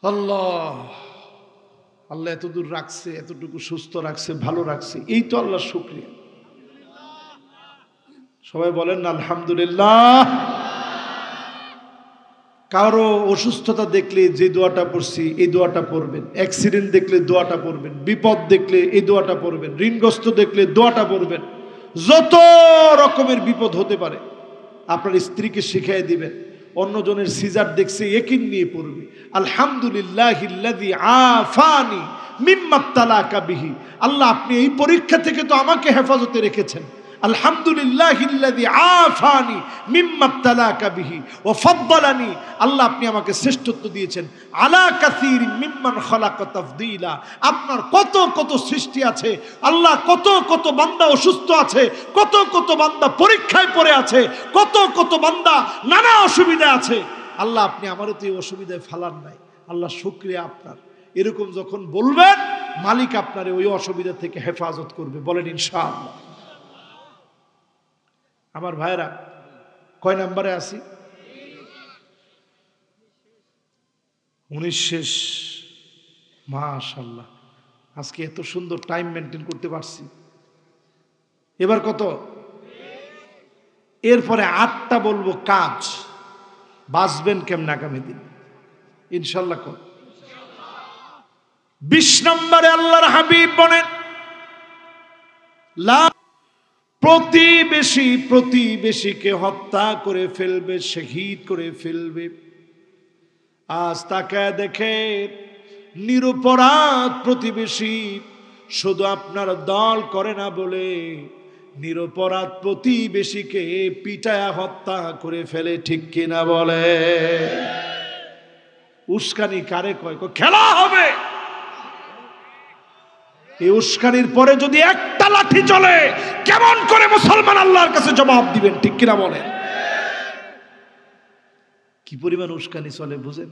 আল্লাহ আল্লাহ এতদূর রাখছে, এতটুকু সুস্থ রাখছে, ভালো রাখছে, এই তো আল্লাহর শুকরিয়া। সবাই বলেন না আলহামদুলিল্লাহ। কারো অসুস্থতা দেখলে যে দোয়াটা পড়ছি এই দোয়াটা পড়বেন, অ্যাক্সিডেন্ট দেখলে দোয়াটা পড়বেন, বিপদ দেখলে এই দোয়াটা পড়বেন, ঋণগ্রস্ত দেখলে দোয়াটা পড়বেন। যত রকমের বিপদ হতে পারে আপনার স্ত্রীকে শিখিয়ে দিবেন, অন্যজনের সিজার দেখছে ইয়াকিন নিয়ে পড়বে, আলহামদুলিল্লাহিল্লাযী আফানি মিম্মা ইবতালাকা বিহি। আল্লাহ আপনি এই পরীক্ষা থেকে তো আমাকে হেফাজতে রেখেছেন, আলহামদুলিল্লাহিল্লাযী আফানি মিম্মা ইবতালাকা বিহি ওয়া ফাদ্দালানি। আল্লাহ আপনি আমাকে শ্রেষ্ঠত্ব দিয়েছেন, আলা কাসীরিম মিম্মান খালাকা তাফদীলা। আপনার কত কত সৃষ্টি আছে আল্লাহ, কত কত বান্দা অসুস্থ আছে, কত কত বান্দা পরীক্ষায় পড়ে আছে, কত কত বান্দা নানা অসুবিধা আছে। আল্লাহ আপনি আমারও তো এই অসুবিধায় ফালান নাই। আল্লাহ শুকরিয়া আপনার। এরকম যখন বলবেন মালিক আপনার ওই অসুবিধা থেকে হেফাজত করবে। বলেন ইনশাআল্লাহ। আমার ভাইরা কয় নম্বরে আছি? 19 শেষ। মাশাআল্লাহ, আজকে এত সুন্দর টাইম মেনটেন করতে পারছি। এবার কত? এরপরে 8টা বলবো কাজ, বাঁচবেন কেমন আগামী দিন ইনশাল্লাহ। 20 নম্বরে আল্লাহর হাবিব বলেন, প্রতিবেশীকে হত্যা করে ফেলবে, শহীদ করে ফেলবে। আজ তাকায় দেখে নিরপরাধ প্রতিবেশী শুধু আপনার দল করে না বলে নিরপরাধ প্রতিবেশীকে পিটায়া হত্যা করে ফেলে, ঠিক কিনা বলে? উস্কানি কারে কয়? খেলা হবে। এই উস্কানির পরে যদি একটা লাঠি চলে, কেমন করে মুসলমান আল্লাহর কাছে জবাব দিবেন, ঠিক কিনা বলেন? কি পরিমাণ উস্কানি চলে বুঝেন?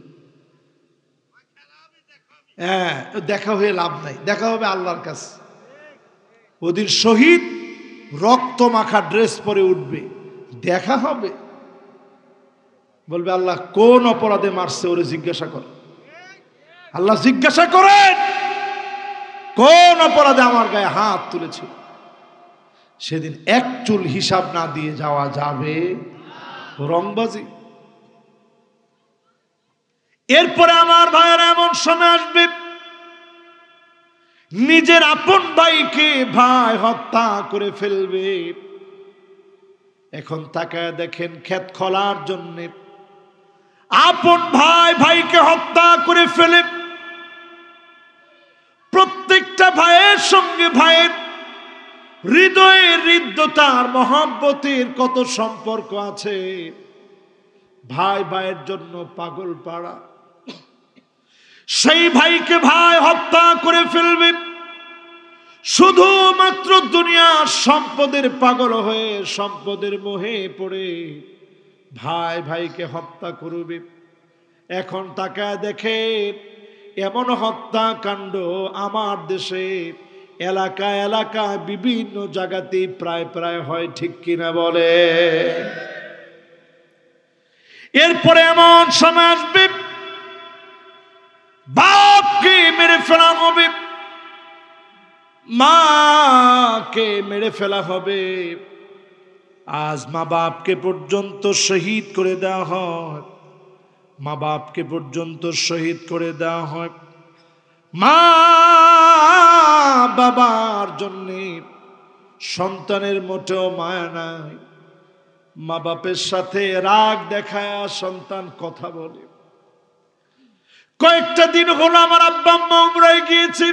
হ্যাঁ, দেখা হয়ে লাভ নাই, দেখা হবে আল্লাহর কাছে। ওদিন শহীদ রক্ত মাখা ড্রেস পরে উঠবে, দেখা হবে, বলবে আল্লাহ কোন অপরাধে মারছে ওরে জিজ্ঞাসা কর। আল্লাহ জিজ্ঞাসা করেন কোন অপরাধে আমার গায়ে হাত তুলেছে। সেদিন এক চুল হিসাব না দিয়ে যাওয়া যাবে, রংবাজি। এরপরে আমার ভাইয়েরা এমন সময় আসবে, নিজের আপন ভাইকে ভাই হত্যা করে ফেলবে। এখন তাকায় দেখেন, ক্ষেত খোলার জন্য আপন ভাইকে হত্যা করে ফেলে। প্রত্যেকটা ভাইয়ের সঙ্গে ভাইয়ের হৃদয়ের হৃদ্যতার মহব্বতের কত সম্পর্ক আছে। ভাইয়ের জন্য পাগল পাড়া, সেই ভাইকে ভাই হত্যা করে ফেলবে। শুধুমাত্র দুনিয়ার সম্পদের পাগল হয়ে, সম্পদের মোহে পড়ে ভাইকে হত্যা করবে। এখন তাকায় দেখে এমন হত্যাকাণ্ড আমার দেশে এলাকায় বিভিন্ন জায়গাতেই প্রায় হয়, ঠিক কিনা বলে? এরপরে এমন সময় আসবে, বাপকে মেরে ফেলা হবে, মাকে মেরে ফেলা হবে। আজ মা বাপকে পর্যন্ত শহীদ করে দেওয়া হয়, মা বাপকে পর্যন্ত শহীদ করে দেওয়া হয়। মা বাবার জন্যে সন্তানের মোটেও মায়া নাই। মা বাপের সাথে রাগ দেখায় সন্তান কথা বলে। কয়েকটা দিন হলো আমার আব্বা আম্মা উমরায় গিয়েছে,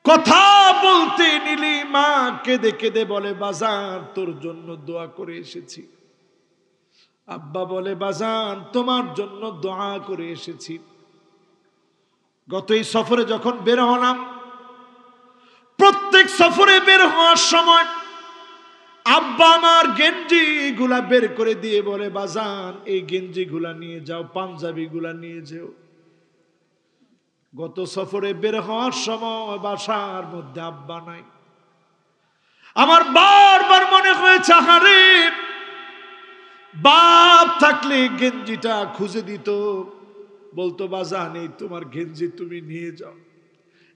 কথা বলতে নিলি মা কেঁদে কেঁদে বলে, বাজান তোর জন্য দোয়া করে এসেছি। আব্বা বলে, বাজান তোমার জন্য দোয়া করে এসেছি। গত এই সফরে যখন বের হলাম, প্রত্যেক সফরে বের হওয়ার সময় আব্বা আমার গেঞ্জি গুলা বের করে দিয়ে বলে, বাজান এই গেঞ্জি গুলা নিয়ে যাও, পাঞ্জাবি গুলা নিয়ে যাও। গত সফরে বের হওয়ার সময় বাসার মধ্যে আব্বা নাই। আমার বারবার মনে হয়েছে, আহারে বাপ থাকলে গেঞ্জিটা খুঁজে দিত, বলতো বাজান এই তোমার গেঞ্জি তুমি নিয়ে যাও,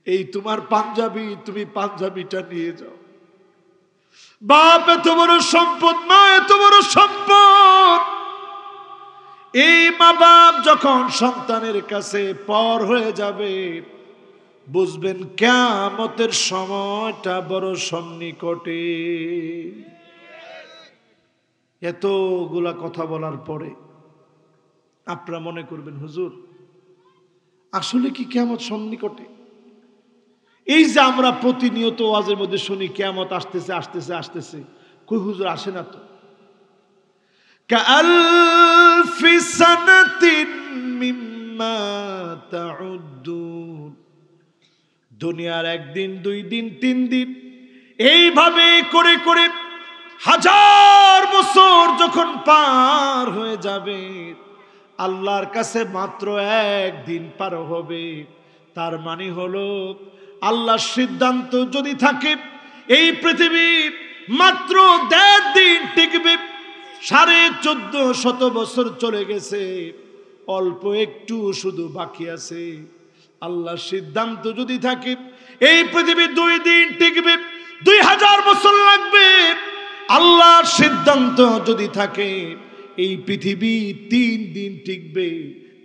এই তোমার পাঞ্জাবি তুমি পাঞ্জাবিটা নিয়ে যাও। বাপ এত বড় সম্পদ, মা এত বড় সম্পদ। এই মা বাপ যখন সন্তানের কাছে পর হয়ে যাবে, বুঝবেন কিয়ামতের সময়টা বড় সন্নিকটে। এতগুলা কথা বলার পরে আপনারা মনে করবেন, হুজুর আসলে কি কিয়ামত সন্নিকটে? এই যে আমরা প্রতিনিয়ত ওয়াজের মধ্যে শুনি কিয়ামত আসতেছে আসতেছে আসতেছে, কই হুজুর আসে না তো। কাআলফি সানাতিন মিম্মা তাউদ্দুন, দুনিয়ার একদিন, 2 দিন, 3 দিন, এইভাবে করে করে 1000 বছর যখন পার হয়ে যাবে, আল্লাহর কাছে মাত্র 1 দিন পার হবে। তার মানে হলো আল্লাহর সিদ্ধান্ত যদি থাকে এই পৃথিবী মাত্র 1.5 দিন টিকবে। 1450 বছর চলে গেছে, অল্প একটু শুধু বাকি আছে। আল্লাহর সিদ্ধান্ত যদি থাকে এই পৃথিবী 2 দিন টিকবে, 2000 বছর লাগবে। আল্লাহর সিদ্ধান্ত যদি থাকে এই পৃথিবী 3 দিন টিকবে,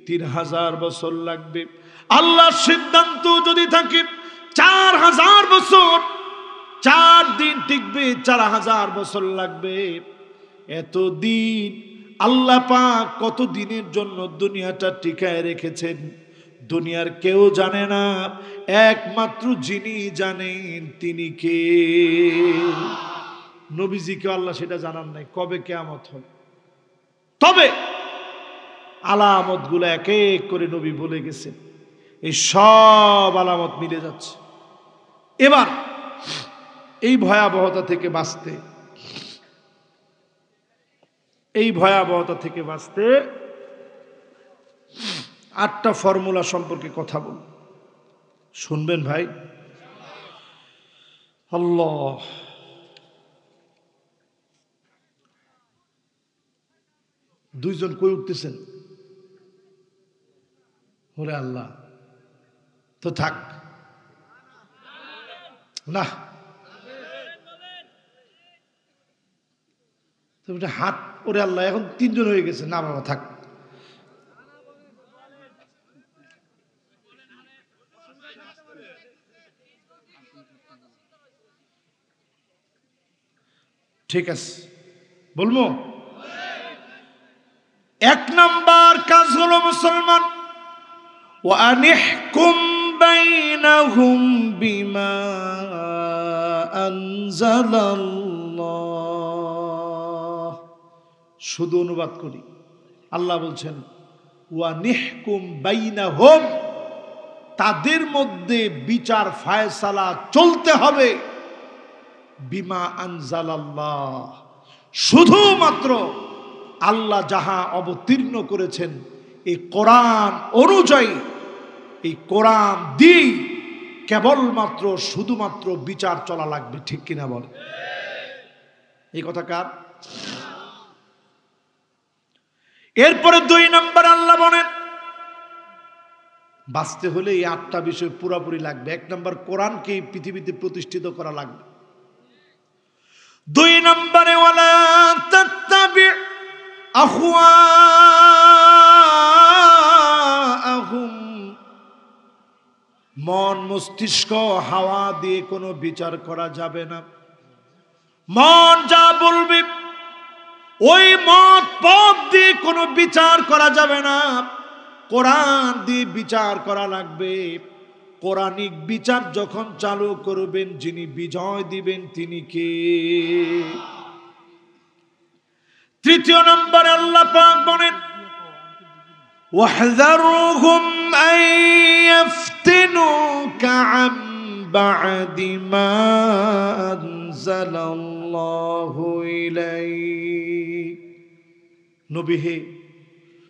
3000 বছর লাগবে। আল্লাহর সিদ্ধান্ত যদি থাকে 4000 বছর, 4 দিন টিকবে, 4000 বছর লাগবে। এতদিন আল্লাহ পাক কত দিনের জন্য দুনিয়াটা টিকায় রেখেছেন দুনিয়ার কেউ জানে না, একমাত্র যিনি জানেন তিনি কে। নবীজিকে আল্লাহ সেটা জানান নাই কবে কিয়ামত হবে। তবে আলামত গুলো এক এক করে নবী বলে গেছেন, এই সব আলামত মিলে যাচ্ছে। এবার এই ভয়াবহতা থেকে বাঁচতে, এই ভয়াবহতা থেকে বাঁচতে 8টা ফর্মুলা সম্পর্কে কথা বল, শুনবেন ভাই? আল্লাহ, দুইজন কই উঠতেছেন? ওরে আল্লাহ, তো থাক না, হাত, ওরে আল্লাহ, এখন 3 জন হয়ে গেছে। না বাবা থাক। ঠিক আছে, বলবো। 1 নাম্বার কাজ হলো মুসলমান, ওয়ানিহকুম বাইনাহুম বিমা আনজালাল্লাহ। শুধু অনুবাদ করি, আল্লাহ বলছেন ওয়ানিহকুম বাইনাহুম, তাদের মধ্যে বিচার ফায়সালা চলতে হবে, বিমা আনজালাল্লাহ, শুধুমাত্র আল্লাহ যাহা অবতীর্ণ করেছেন এই কোরআন অনুযায়ী, এই কোরআন দিয়ে কেবলমাত্র শুধুমাত্র বিচার চলা লাগবে। ঠিক কিনা বল? এই কথা কার? এরপরে 2 নম্বর আল্লাহ বলেন বাঁচতে হলে এই 8টা বিষয় পুরোপুরি লাগবে। 1 নম্বর কোরআনকে পৃথিবীতে প্রতিষ্ঠিত করা লাগবে। 2 নম্বরে ওয়ালা তাত্তাবি আহওয়াআহুম, মন মস্তিষ্ক হাওয়া দিয়ে কোনো বিচার করা যাবে না। মন যা বলবে ওই মত পথ দিয়ে কোনো বিচার করা যাবে না, কোরআন দিয়ে বিচার করা লাগবে। কোরআনিক বিচার যখন চালু করবেন, যিনি বিজয় দিবেন তিনি কে? 3 নম্বরে আল্লাহ পাক বলেন ওয়াহযারুহুম আন ইফতিনুকা আন বা'দি মা আনজালাল্লাহু ইলাইক। নবী হে,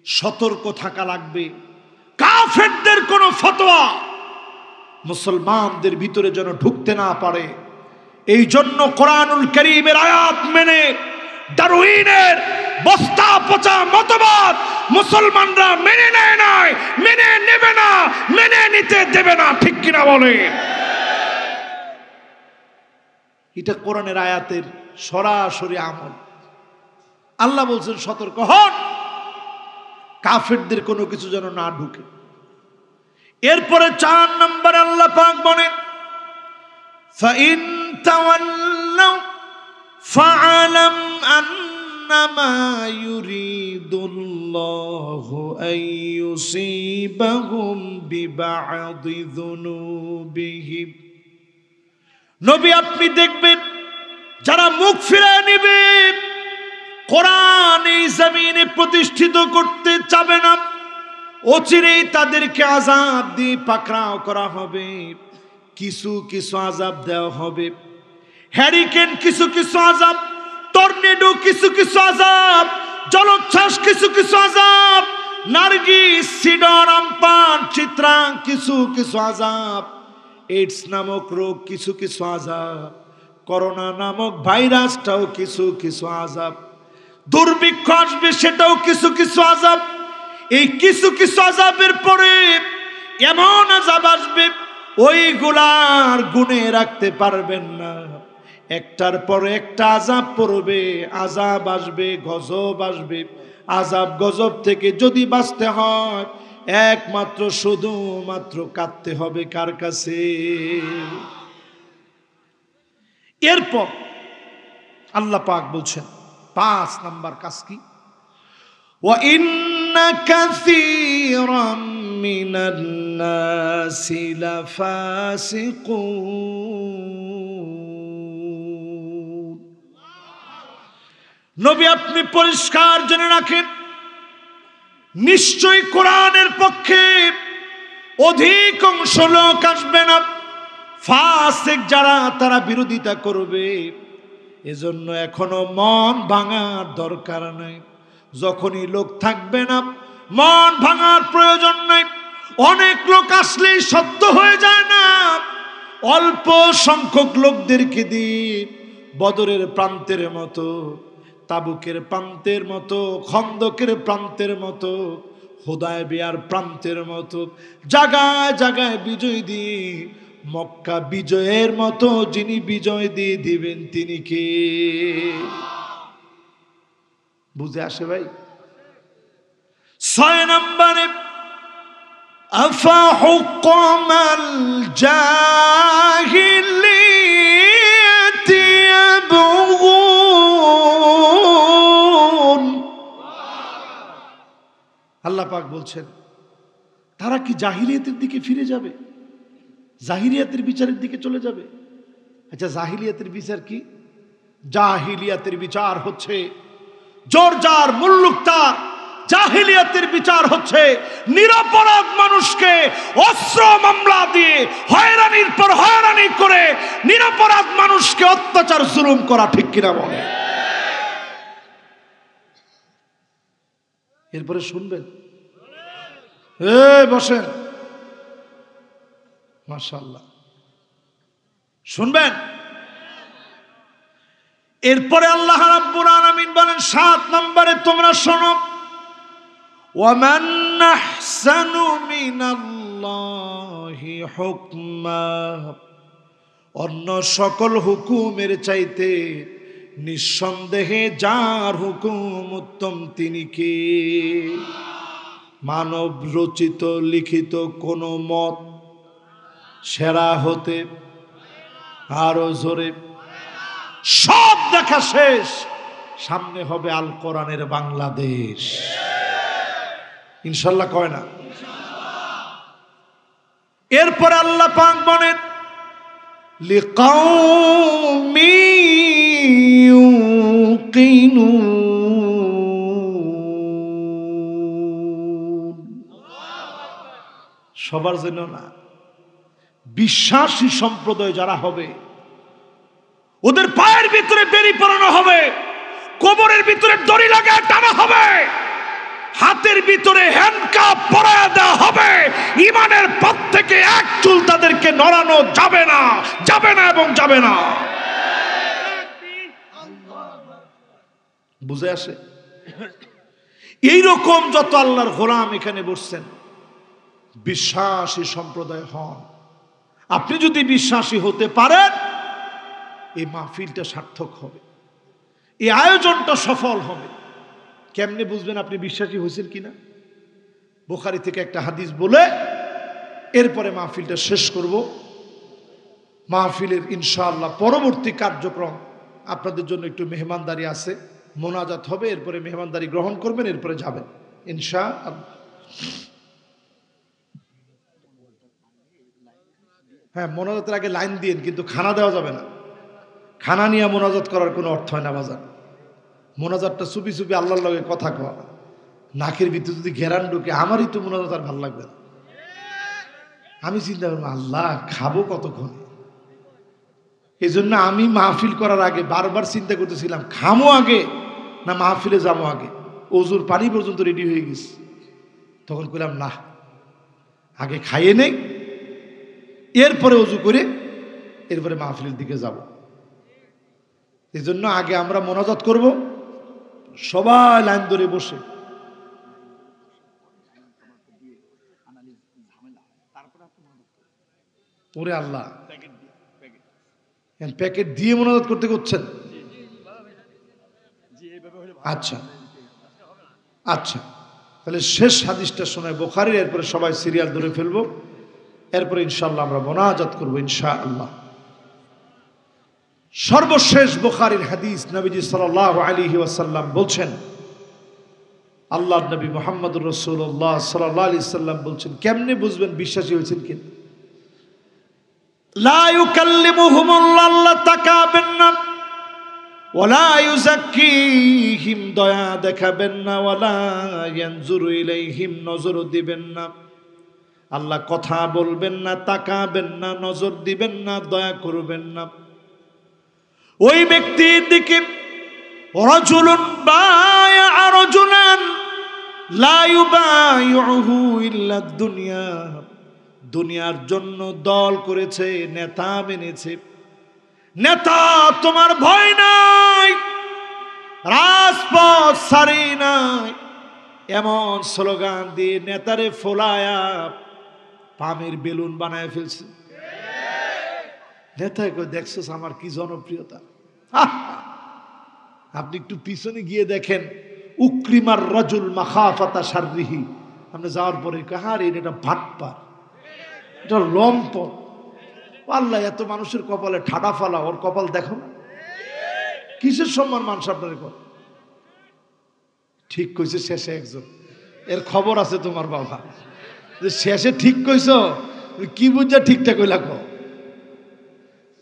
সতর্ক থাকা লাগবে কাফেরদের কোন ফতোয়া মুসলমানদের ভিতরে যেন ঢুকতে না পারে। এই জন্য কোরআনুল কারীমের আয়াত মেনে দারউইনের বস্তা পচা মতবাদ মুসলমানরা মেনে নেয় নাই, মেনে নেবে না, মেনে নিতে দেবে না। ঠিক কিনা বলে? এটা কোরআনের আয়াতের সরাসরি আমল। আল্লাহ বলছেন সতর্ক হন, কাফেরদের কোনো কিছু যেন না ঢুকে। এরপরে 4 নম্বর আল্লাহ পাক বলেন ফাইন তাওয়াল্লাউ ফাআলাম আন্নামা ইউরিদুল্লাহু আইয়ুসিবাহুম বিবা'দি যুনুবিহিম। নবী আপনি দেখবেন যারা মুখ ফিরিয়ে নেবে, কোরআন এই জমিনে প্রতিষ্ঠিত করতে চাবে না, অচিরেই তাদেরকে আযাব দিয়ে পাকড়াও করা হবে। কিছু কিছু আযাব দেওয়া হবে, হ্যারিকেন কিছু কিছু আযাব, টর্নেডো কিছু কিছু আযাব, জলোচ্ছ্বাস কিছু কিছু আযাব, নার্গিস, সিডর, আমপান, চিত্রাং কিছু কিছু আযাব, এইডস নামক রোগ কিছু কিছু আযাব, করোনা নামক ভাইরাসটাও কিছু কিছু আযাব, দুর্ভিক্ষ আসবে সেটাও কিছু কিছু আযাব। এই কিছু কিছু আযাবের পরে এমন আযাব আসবে ওইগুলার গুণে রাখতে পারবেন না। একটার পর একটা আযাব পড়বে, আযাব আসবে, গজব আসবে। আযাব গজব থেকে যদি বাঁচতে হয় একমাত্র শুধুমাত্র কাঁদতে হবে কার কাছে? এরপর আল্লাহ পাক বলছেন 5 নাম্বার কাজ কি? ওয়া ইন্না কাসীরাম মিনান নাসি লাফাসিকুন। নবী আপনি পরিষ্কার জেনে রাখেন, নিশ্চয়ই কোরআনের পক্ষে অধিকাংশ লোক আসবে না, ফাসিক যারা তারা বিরোধিতা করবে। এজন্য এখনো মন ভাঙার দরকার নাই। যখনই লোক থাকবে না মন ভাঙার প্রয়োজন নাই। অনেক লোক আসলেই সত্য হয়ে যায় না। অল্প সংখ্যক লোকদেরকে দিয়ে বদরের প্রান্তের মতো, তাবুকের প্রান্তের মতো, খন্দকের প্রান্তের মতো, হুদায়বিয়ার প্রান্তের মতো জায়গায় জায়গায় বিজয় দিয়ে মক্কা বিজয়ের মতো যিনি বিজয় দিয়ে দিবেন তিনি কে? বুঝে আসে ভাই? 6 নম্বরে আফা হুকমাল জাহিলিয়াতি ইয়াবগুন। আল্লাহ পাক বলছেন তারা কি জাহিলিয়াতের দিকে ফিরে যাবে, জাহিলিয়াতের বিচারের দিকে চলে যাবে? আচ্ছা জাহিলিয়াতের বিচার কি? জাহিলিয়াতের বিচার হচ্ছে জোর যার মুল্লুক তার। জাহিলিয়াতের বিচার হচ্ছে নিরপরাধ মানুষকে অস্ত্র মামলা দিয়ে হয়রানির পর হয়রানি করে নিরপরাধ মানুষকে অত্যাচার জুলুম করা, ঠিক কিনা বলে? এরপরে শুনবেন, বসেন, মাশাআল্লাহ, শুনবেন। এরপরে আল্লাহ রাব্বুল আলামিন বলেন 7 নম্বরে তোমরা শোনো, ওয়ামান আহসানু মিনাল্লাহি হুকমা। অন্য সকল হুকুমের চাইতে নিঃসন্দেহে যার হুকুম উত্তম তিনি কে? মানব রচিত লিখিত কোন মত সেরা হতে আরো জোরে সব দেখা শেষ, সামনে হবে আল কোরআনের বাংলাদেশ ইনশাআল্লাহ, কয় না? এরপরে আল্লাহ পাক বলেন লিকাউমি ইউকিনুন। সবার জন্য না, বিশ্বাসী সম্প্রদায় যারা হবে ওদের পায়ের ভিতরে বেরি পরানো হবে, কোমরের ভিতরে দড়ি লাগায় টানা হবে, হাতের ভিতরে হ্যান্ডকাপ পরায় দেওয়া হবে। ঈমানের পথ থেকে এক চুল তাদেরকে নড়ানো যাবে না, যাবে না এবং যাবে না। বুঝে আসে? এইরকম যত আল্লাহর গোলাম এখানে বসছেন বিশ্বাসী সম্প্রদায় হন। আপনি যদি বিশ্বাসী হতে পারেন এই মাহফিলটা সার্থক হবে, এই আয়োজনটা সফল হবে। কেমনে বুঝবেন আপনি বিশ্বাসী হয়েছেন কিনা? বুখারী থেকে একটা হাদিস বলে এরপরে মাহফিলটা শেষ করব। মাহফিলের ইনশাআল্লাহ পরবর্তী কার্যক্রম আপনাদের জন্য একটু মেহমানদারি আছে, মোনাজাত হবে, এরপরে মেহমানদারি গ্রহণ করবেন, এরপরে যাবেন ইনশাআল্লাহ। হ্যাঁ, মোনাজাতের আগে লাইন দিন, কিন্তু খানা দেওয়া যাবে না। খানা নিয়ে মোনাজাত করার কোনো অর্থ হয় না বাজার। মোনাজাতটা চুপি চুপি আল্লাহর লগে কথা কওয়া, নাকের ভিতরে যদি ঘেরান ঢুকে আমারই তো মোনাজাত আর ভালো লাগবে না। আমি চিন্তা করবো আল্লাহ খাবো কতক্ষণ। এই জন্য আমি মাহফিল করার আগে বারবার চিন্তা করতেছিলাম খামো আগে না মাহফিলে যাবো আগে। ওজুর পানি পর্যন্ত রেডি হয়ে গেছে, তখন কইলাম না, আগে খাইয়ে নেই, এরপরে ওজু করে এরপরে মাহফিলের দিকে যাব। এই জন্য আগে আমরা মোনাজাত করব, সবাই লাইন ধরে বসে। ওরে আল্লাহ, প্যাকেট দিয়ে মোনাজাত করতে করছেন? আচ্ছা আচ্ছা, তাহলে শেষ হাদিসটা শোনায় বুখারীর, এরপরে সবাই সিরিয়াল ধরে ফেলবো, এরপরে ইনশাআল্লাহ আমরা মোনাজাত করবো ইনশাআল্লাহ। সর্বশেষ বুখারীর হাদিস, নবীজি সাল্লাল্লাহু আলাইহি ওয়াসাল্লাম বলছেন, আল্লাহর নবী মুহাম্মদুর রাসূলুল্লাহ সাল্লাল্লাহু আলাইহি সাল্লাম বলছেন, কেমনে বুঝবেন বিশ্বাসী হয়েছেন কিনা? লা ইউকাল্লিমুহুমুল্লাহ, আল্লাহ তাকাবেন না, ওয়ালা ইউযাক্কিহিম, দয়া দেখাবেন না, ওয়ালা ইয়ানজুরু ইলাইহিম, নজর দিবেন না। আল্লাহ কথা বলবেন না, তাকাবেন না, নজর দিবেন না, দয়া করবেন না। ওই ব্যক্তির দিকে রাজুলুন বায়া রাজুলান লা ইউবাইউহু ইল্লা দুনিয়া, দুনিয়ার জন্য দল করেছে, নেতা মেনেছে। নেতা তোমার ভয় নাই, রাজপথ সারি নাই, এমন স্লোগান দিয়ে নেতারে ফোলায়া পামের বেলুন বানায় ফেলছে। নেতাকে দেখছস আমার কি জনপ্রিয়তা। আপনি একটু পিছনে গিয়ে দেখেন, উকরিমার রাজুল মাখাফাতা শাররিহি, আপনি যাওয়ার পরে কাহার এটা ভাটপার, এটা লম্পট। আল্লাহ এত মানুষের কপালে ঠাডা ফালা, ওর কপাল দেখো না, কিসের সম্মান মানুষ আপনার কর। ঠিক কইছে শেষে একজন, এর খবর আছে তোমার বাবা, যে শেষে ঠিক কইছ, কি বুঝা ঠিকঠাক কইলা কো,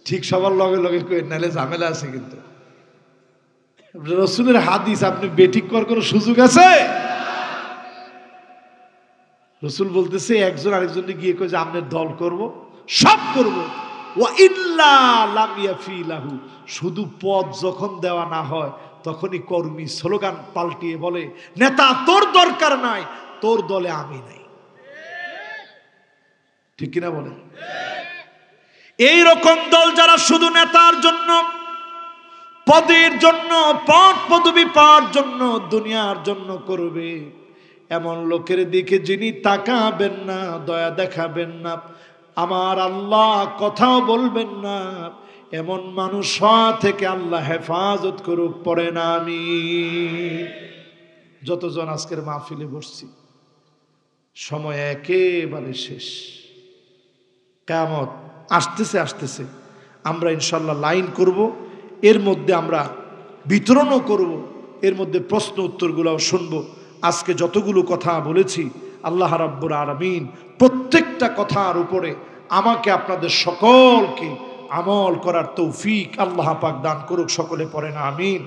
ঠিক সবার লগে লগে কই, নাহলে ঝামেলা আছে। কিন্তু রাসূলের হাদিস, আপনি বেঠিক করার কোনো সুযোগ আছে? রাসূল বলতেছে, একজন আরেকজনকে গিয়ে কই যে আমনের দল করব, সব করব, ওয়া ইল্লা লাম ইয়াফি লাহু, শুধু পদ যখন দেওয়া না হয় তখনই কর্মী স্লোগান পাল্টিয়ে বলে, নেতা তোর দরকার নাই, তোর দলে আমি নাই। ঠিক কিনা বলেন? এই রকম দল যারা শুধু নেতার জন্য, পদের জন্য, পদ পদবি পাওয়ার জন্য, দুনিয়ার জন্য করবে, এমন লোকের দিকে যিনি তাকাবেন না, দয়া দেখাবেন না, আমার আল্লাহ কথাও বলবেন না, এমন মানুষ থেকে আল্লাহ হেফাজত করুক, পড়ে না আমি। যতজন আজকের মাহফিলে বসছি, সময় একেবারে শেষ, কিয়ামত আসতেছে আসতেছে। আমরা ইনশাল্লাহ লাইন করব, এর মধ্যে আমরা বিতরণও করব, এর মধ্যে প্রশ্ন উত্তরগুলোও শুনবো। আজকে যতগুলো কথা বলেছি, আল্লাহ রাব্বুল আলামিন প্রত্যেকটা কথার উপরে আমাকে আপনাদের সকলকে আমল করার তৌফিক আল্লাহ পাক দান করুক। সকলে পড়েন আমিন।